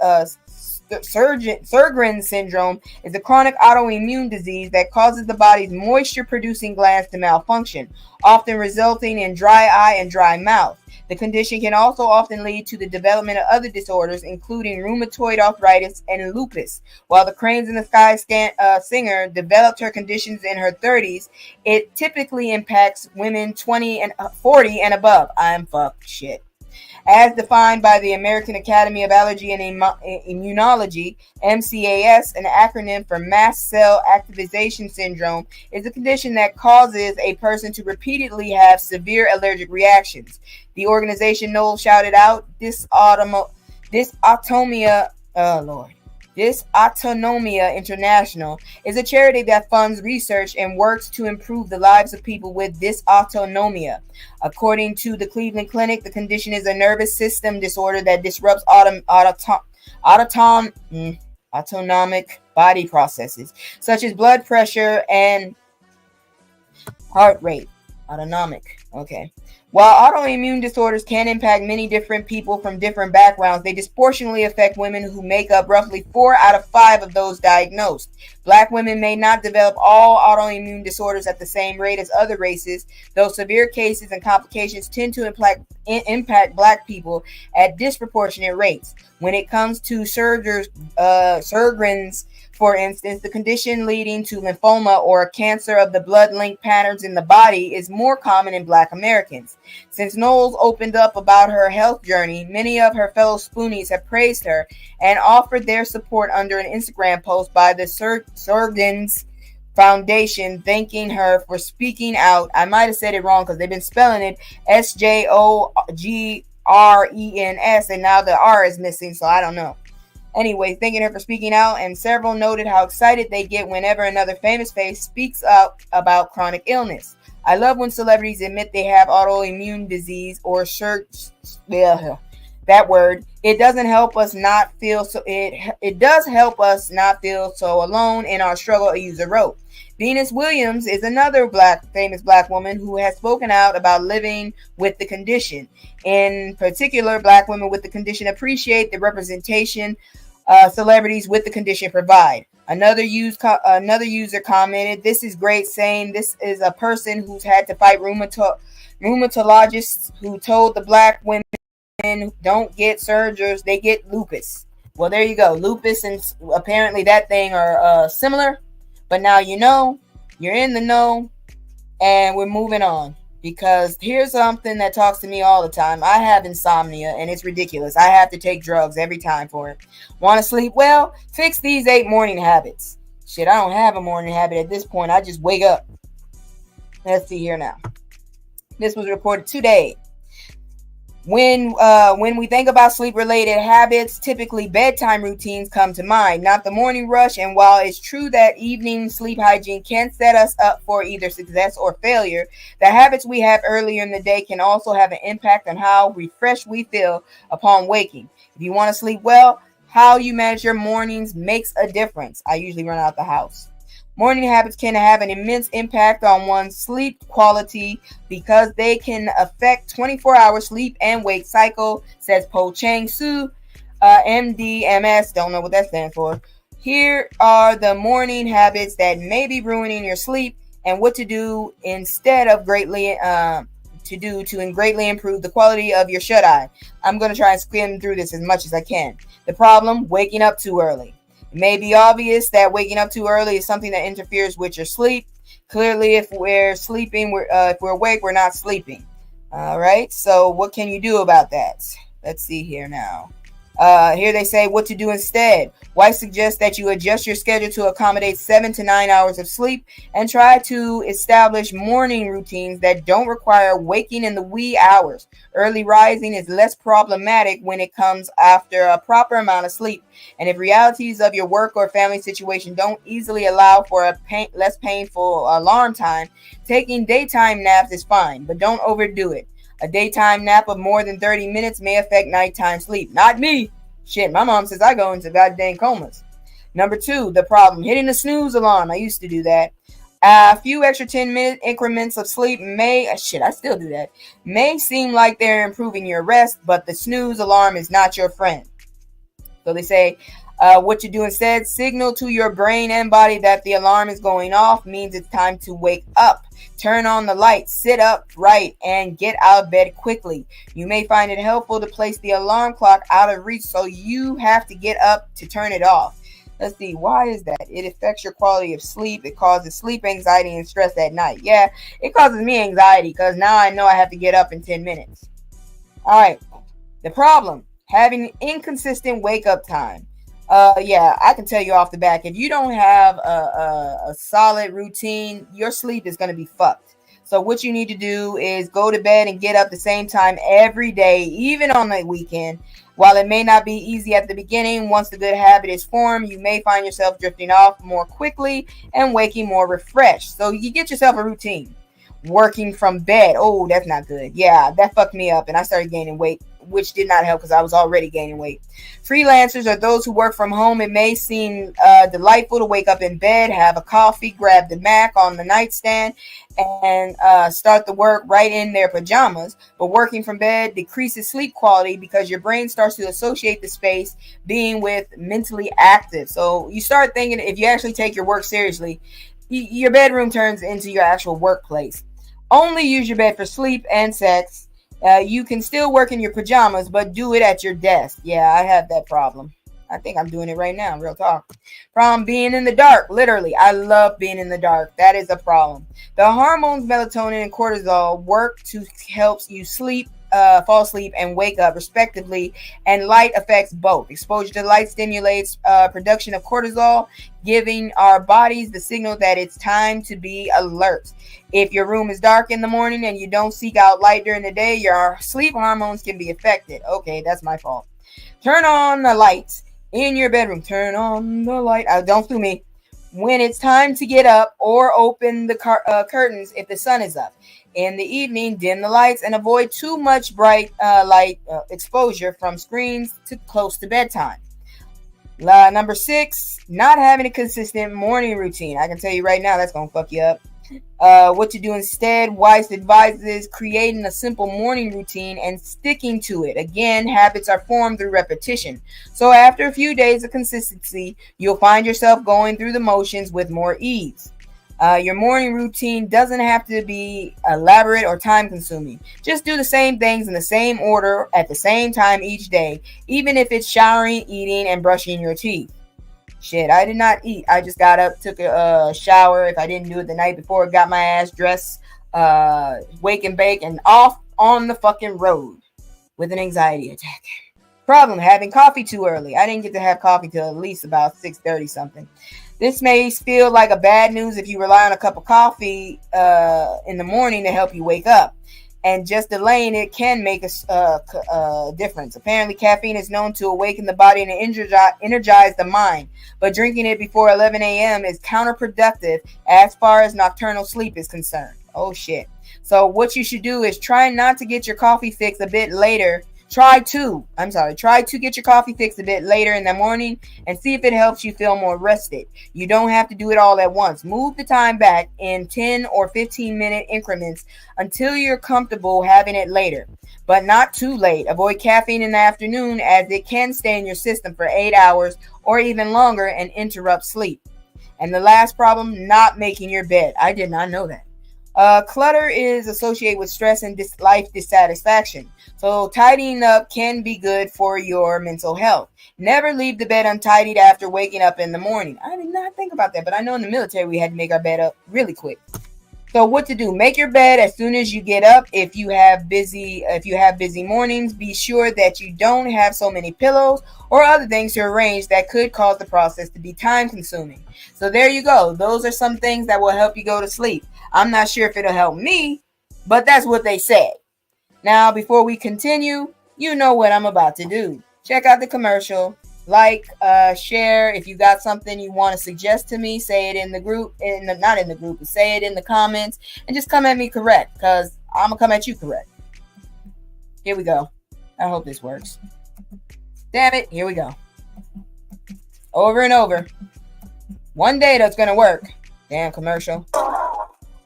syndrome is a chronic autoimmune disease that causes the body's moisture-producing glands to malfunction, often resulting in dry eye and dry mouth. The condition can also often lead to the development of other disorders, including rheumatoid arthritis and lupus. While the Cranes in the Sky singer developed her conditions in her 30s, it typically impacts women 40 and above. I'm fucked shit. As defined by the American Academy of Allergy and Immunology, MCAS, an acronym for mast cell activation syndrome, is a condition that causes a person to repeatedly have severe allergic reactions. The organization Knowles shouted out, Dysautonomia International is a charity that funds research and works to improve the lives of people with dysautonomia. According to the Cleveland Clinic, the condition is a nervous system disorder that disrupts autonomic body processes, such as blood pressure and heart rate. Autonomic. Okay. While autoimmune disorders can impact many different people from different backgrounds, they disproportionately affect women who make up roughly 4 out of 5 of those diagnosed. Black women may not develop all autoimmune disorders at the same rate as other races, though severe cases and complications tend to impact Black people at disproportionate rates. When it comes to Sjögren's, for instance, the condition leading to lymphoma or cancer of the blood-linked patterns in the body is more common in Black Americans. Since Knowles opened up about her health journey, many of her fellow Spoonies have praised her and offered their support under an Instagram post by the Sjögren's Foundation, thanking her for speaking out. I might have said it wrong because they've been spelling it Sjogrens, and now the R is missing, so I don't know. Anyway, thanking her for speaking out, and several noted how excited they get whenever another famous face speaks up about chronic illness. I love when celebrities admit they have autoimmune disease or that word. It doesn't help us not feel so. It does help us not feel so alone in our struggle, a user wrote. Venus Williams is another famous Black woman who has spoken out about living with the condition. In particular, Black women with the condition appreciate the representation celebrities with the condition provide. Another user commented, "This is great," saying this is a person who's had to fight rheumatologists who told the Black women don't get surgeries, they get lupus. Well, there you go. Lupus and apparently that thing are similar. But now you know, you're in the know, and we're moving on. Because here's something that talks to me all the time. I have insomnia, and it's ridiculous. I have to take drugs every time for it. Want to sleep well? Fix these 8 morning habits. Shit, I don't have a morning habit at this point. I just wake up. Let's see here now. This was reported today. When we think about sleep-related habits, typically bedtime routines come to mind, not the morning rush. And while it's true that evening sleep hygiene can set us up for either success or failure, the habits we have earlier in the day can also have an impact on how refreshed we feel upon waking. If you want to sleep well, how you manage your mornings makes a difference. I usually run out the house. Morning habits can have an immense impact on one's sleep quality because they can affect 24-hour sleep and wake cycle, says Po Chang Soo, MD/MS. Don't know what that stands for. Here are the morning habits that may be ruining your sleep and what to do instead of greatly improve the quality of your shut-eye. I'm going to try and skim through this as much as I can. The problem: waking up too early. It may be obvious that waking up too early is something that interferes with your sleep. Clearly, if we're sleeping, if we're awake, we're not sleeping. All right. So what can you do about that? Let's see here now. Here they say what to do instead. White suggests that you adjust your schedule to accommodate 7 to 9 hours of sleep and try to establish morning routines that don't require waking in the wee hours. Early rising is less problematic when it comes after a proper amount of sleep. And if realities of your work or family situation don't easily allow for a less painful alarm time, taking daytime naps is fine, but don't overdo it. A daytime nap of more than 30 minutes may affect nighttime sleep. Not me. Shit, my mom says I go into goddamn comas. Number 2, the problem: hitting the snooze alarm. I used to do that. A few extra 10-minute increments of sleep may seem like they're improving your rest, but the snooze alarm is not your friend. So they say, what you do instead: signal to your brain and body that the alarm is going off, means it's time to wake up. Turn on the light, sit up right, and get out of bed quickly. You may find it helpful to place the alarm clock out of reach so you have to get up to turn it off. Let's see, why is that? It affects your quality of sleep. It causes sleep anxiety and stress at night. Yeah, it causes me anxiety because now I know I have to get up in 10 minutes. All right, the problem: having inconsistent wake-up time. I can tell you off the back, if you don't have a solid routine, your sleep is going to be fucked. So what you need to do is go to bed and get up the same time every day, even on the weekend. While it may not be easy at the beginning, once the good habit is formed, you may find yourself drifting off more quickly and waking more refreshed. So you get yourself a routine. Working from bed. Oh, that's not good. Yeah, that fucked me up and I started gaining weight which did not help because I was already gaining weight. Freelancers are those who work from home. It may seem delightful to wake up in bed, have a coffee, grab the Mac on the nightstand, and start the work right in their pajamas. But working from bed decreases sleep quality because your brain starts to associate the space being with mentally active. So you start thinking, if you actually take your work seriously, your bedroom turns into your actual workplace. Only use your bed for sleep and sex. You can still work in your pajamas, but do it at your desk. Yeah, I have that problem. I think I'm doing it right now, real talk. From being in the dark, literally. I love being in the dark. That is a problem. The hormones melatonin and cortisol work to help you sleep, fall asleep, and wake up, respectively, and light affects both. Exposure to light stimulates production of cortisol, giving our bodies the signal that it's time to be alert. If your room is dark in the morning and you don't seek out light during the day, your sleep hormones can be affected. Okay, that's my fault. Turn on the lights in your bedroom. Turn on the light. Don't sue me. When it's time to get up, or open the curtains if the sun is up. In the evening, dim the lights and avoid too much bright light exposure from screens to close to bedtime. Number 6, not having a consistent morning routine. I can tell you right now, that's going to fuck you up. What to do instead. Weiss advises creating a simple morning routine and sticking to it. Again, habits are formed through repetition. So after a few days of consistency, you'll find yourself going through the motions with more ease. Your morning routine doesn't have to be elaborate or time consuming. Just do the same things in the same order at the same time each day, even if it's showering, eating, and brushing your teeth. Shit, I did not eat. I just got up, took a shower. If I didn't do it the night before, got my ass dressed, wake and bake, and off on the fucking road with an anxiety attack. Problem, having coffee too early. I didn't get to have coffee till at least about 6:30 something. This may feel like a bad news if you rely on a cup of coffee in the morning to help you wake up. And just delaying it can make a difference. Apparently, caffeine is known to awaken the body and energize the mind. But drinking it before 11 a.m. is counterproductive as far as nocturnal sleep is concerned. Oh, shit. So what you should do is try not to get your coffee fix a bit later. Try to get your coffee fixed a bit later in the morning and see if it helps you feel more rested. You don't have to do it all at once. Move the time back in 10 or 15 minute increments until you're comfortable having it later, but not too late. Avoid caffeine in the afternoon as it can stay in your system for 8 hours or even longer and interrupt sleep. And the last problem, not making your bed. I did not know that. Clutter is associated with stress and life dissatisfaction. So tidying up can be good for your mental health. Never leave the bed untidied after waking up in the morning. I did not think about that, but I know in the military we had to make our bed up really quick. So what to do? Make your bed as soon as you get up. If you have busy mornings, be sure that you don't have so many pillows or other things to arrange that could cause the process to be time consuming. So there you go. Those are some things that will help you go to sleep. I'm not sure if it'll help me, but that's what they said. Now, before we continue, you know what I'm about to do. Check out the commercial. Like, share. If you got something you want to suggest to me, say it in the group. Not in the group, but say it in the comments. And just come at me correct, because I'm going to come at you correct. Here we go. I hope this works. Damn it. Here we go. Over and over. One day that's going to work. Damn commercial.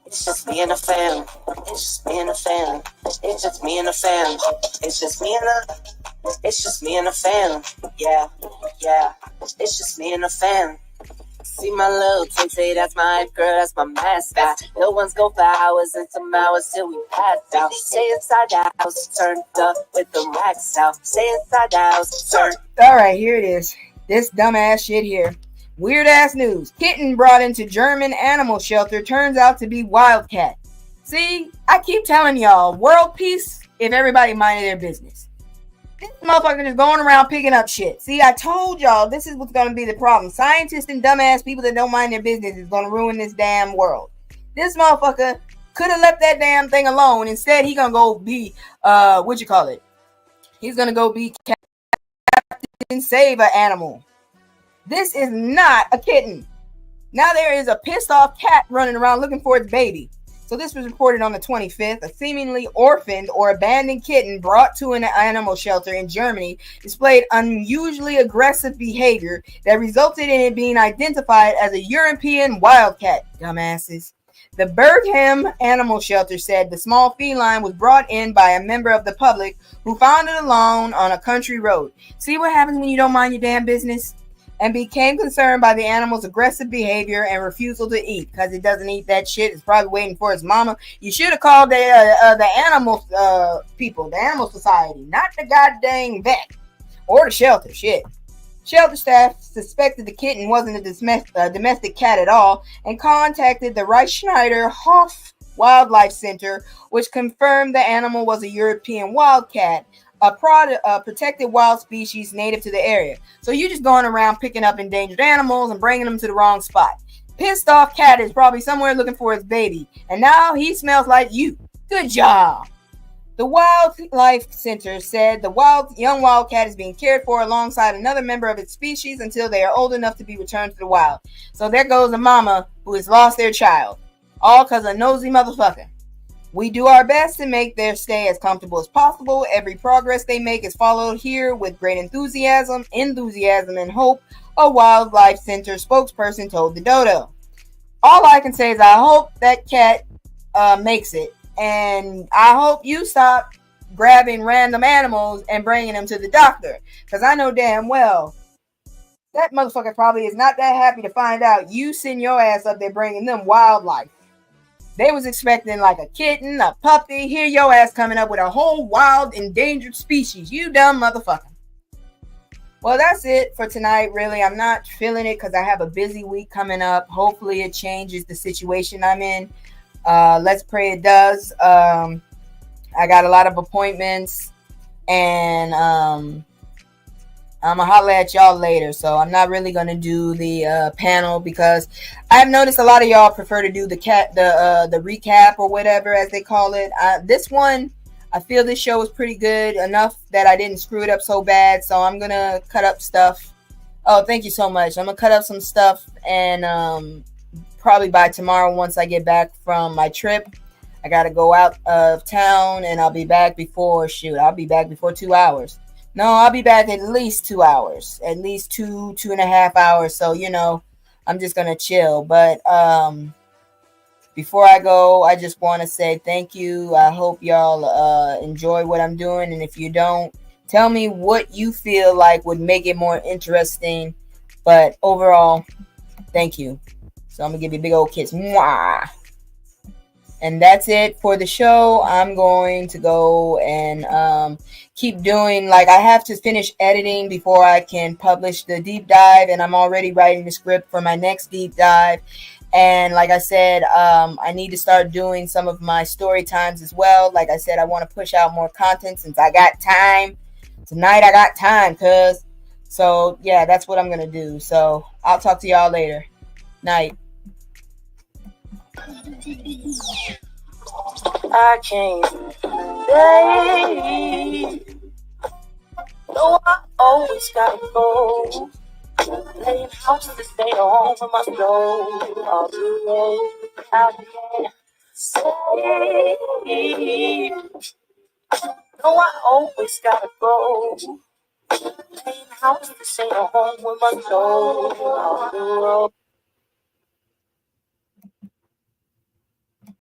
It's just me and the fam. It's just me and the fam. It's just me and the fam. It's just me and the fam. Yeah, yeah. It's just me and the fam. See my little twin, that's my girl, that's my mascot. No one's go for hours and some hours till we pass out. Stay inside the house, turned up with the racks out. Stay inside the house, turned. All right, here it is. This dumbass shit here. Weird ass news. Kitten brought into German animal shelter turns out to be wildcat. See, I keep telling y'all, world peace if everybody minded their business. This motherfucker is going around picking up shit. See, I told y'all this is what's going to be the problem. Scientists and dumbass people that don't mind their business is going to ruin this damn world. This motherfucker could have left that damn thing alone. Instead, he going to go be, He's going to go be Captain Save an Animal. This is not a kitten. Now there is a pissed off cat running around looking for its baby. So this was reported on the 25th. A seemingly orphaned or abandoned kitten brought to an animal shelter in Germany displayed unusually aggressive behavior that resulted in it being identified as a European wildcat. Dumbasses. The Bergham Animal Shelter said the small feline was brought in by a member of the public who found it alone on a country road. See what happens when you don't mind your damn business? And became concerned by the animal's aggressive behavior and refusal to eat because it doesn't eat that shit. It's probably waiting for its mama. You should have called the animal people, the animal society, not the goddamn vet or the shelter. Shit. Shelter staff suspected the kitten wasn't a domestic cat at all and contacted the Reichschneider Hof Wildlife Center, which confirmed the animal was a European wildcat, a protected wild species native to the area. So you just going around picking up endangered animals and bringing them to the wrong spot. Pissed off cat is probably somewhere looking for his baby, and now he smells like you. Good job. The Wildlife Center said the young wildcat is being cared for alongside another member of its species until they are old enough to be returned to the wild. So there goes a mama who has lost their child, all because of nosy motherfucker. We do our best to make their stay as comfortable as possible. Every progress they make is followed here with great enthusiasm, and hope, a Wildlife Center spokesperson told the Dodo. All I can say is I hope that cat makes it. And I hope you stop grabbing random animals and bringing them to the doctor. Because I know damn well that motherfucker probably is not that happy to find out you send your ass up there bringing them wildlife. They was expecting like a kitten, a puppy. Here your ass coming up with a whole wild endangered species. You dumb motherfucker. Well, that's it for tonight, really. I'm not feeling it because I have a busy week coming up. Hopefully it changes the situation I'm in. Let's pray it does. I got a lot of appointments, and I'm gonna holler at y'all later. So I'm not really gonna do the panel because I've noticed a lot of y'all prefer to do the recap or whatever as they call it. This one, I feel this show was pretty good enough that I didn't screw it up so bad. So I'm gonna cut up stuff. Oh, thank you so much. I'm gonna cut up some stuff and probably by tomorrow once I get back from my trip. I gotta go out of town and I'll be back before 2 hours. No, I'll be back at least 2 hours, at least 2.5 hours. So, I'm just gonna chill. But before I go, I just want to say thank you. I hope y'all enjoy what I'm doing. And if you don't, tell me what you feel like would make it more interesting. But overall, thank you. So I'm going to give you a big old kiss. Mwah! And that's it for the show. I'm going to go and keep doing, I have to finish editing before I can publish the deep dive. And I'm already writing the script for my next deep dive. And like I said, I need to start doing some of my story times as well. Like I said, I want to push out more content since I got time. Tonight I got time, cuz. So, yeah, that's what I'm going to do. So I'll talk to y'all later. Night. I can't stay. No, I always gotta go. Playing house to stay home with my soul. All the way I can't stay. No, I always gotta go. Playing house to stay home with my soul. All the road.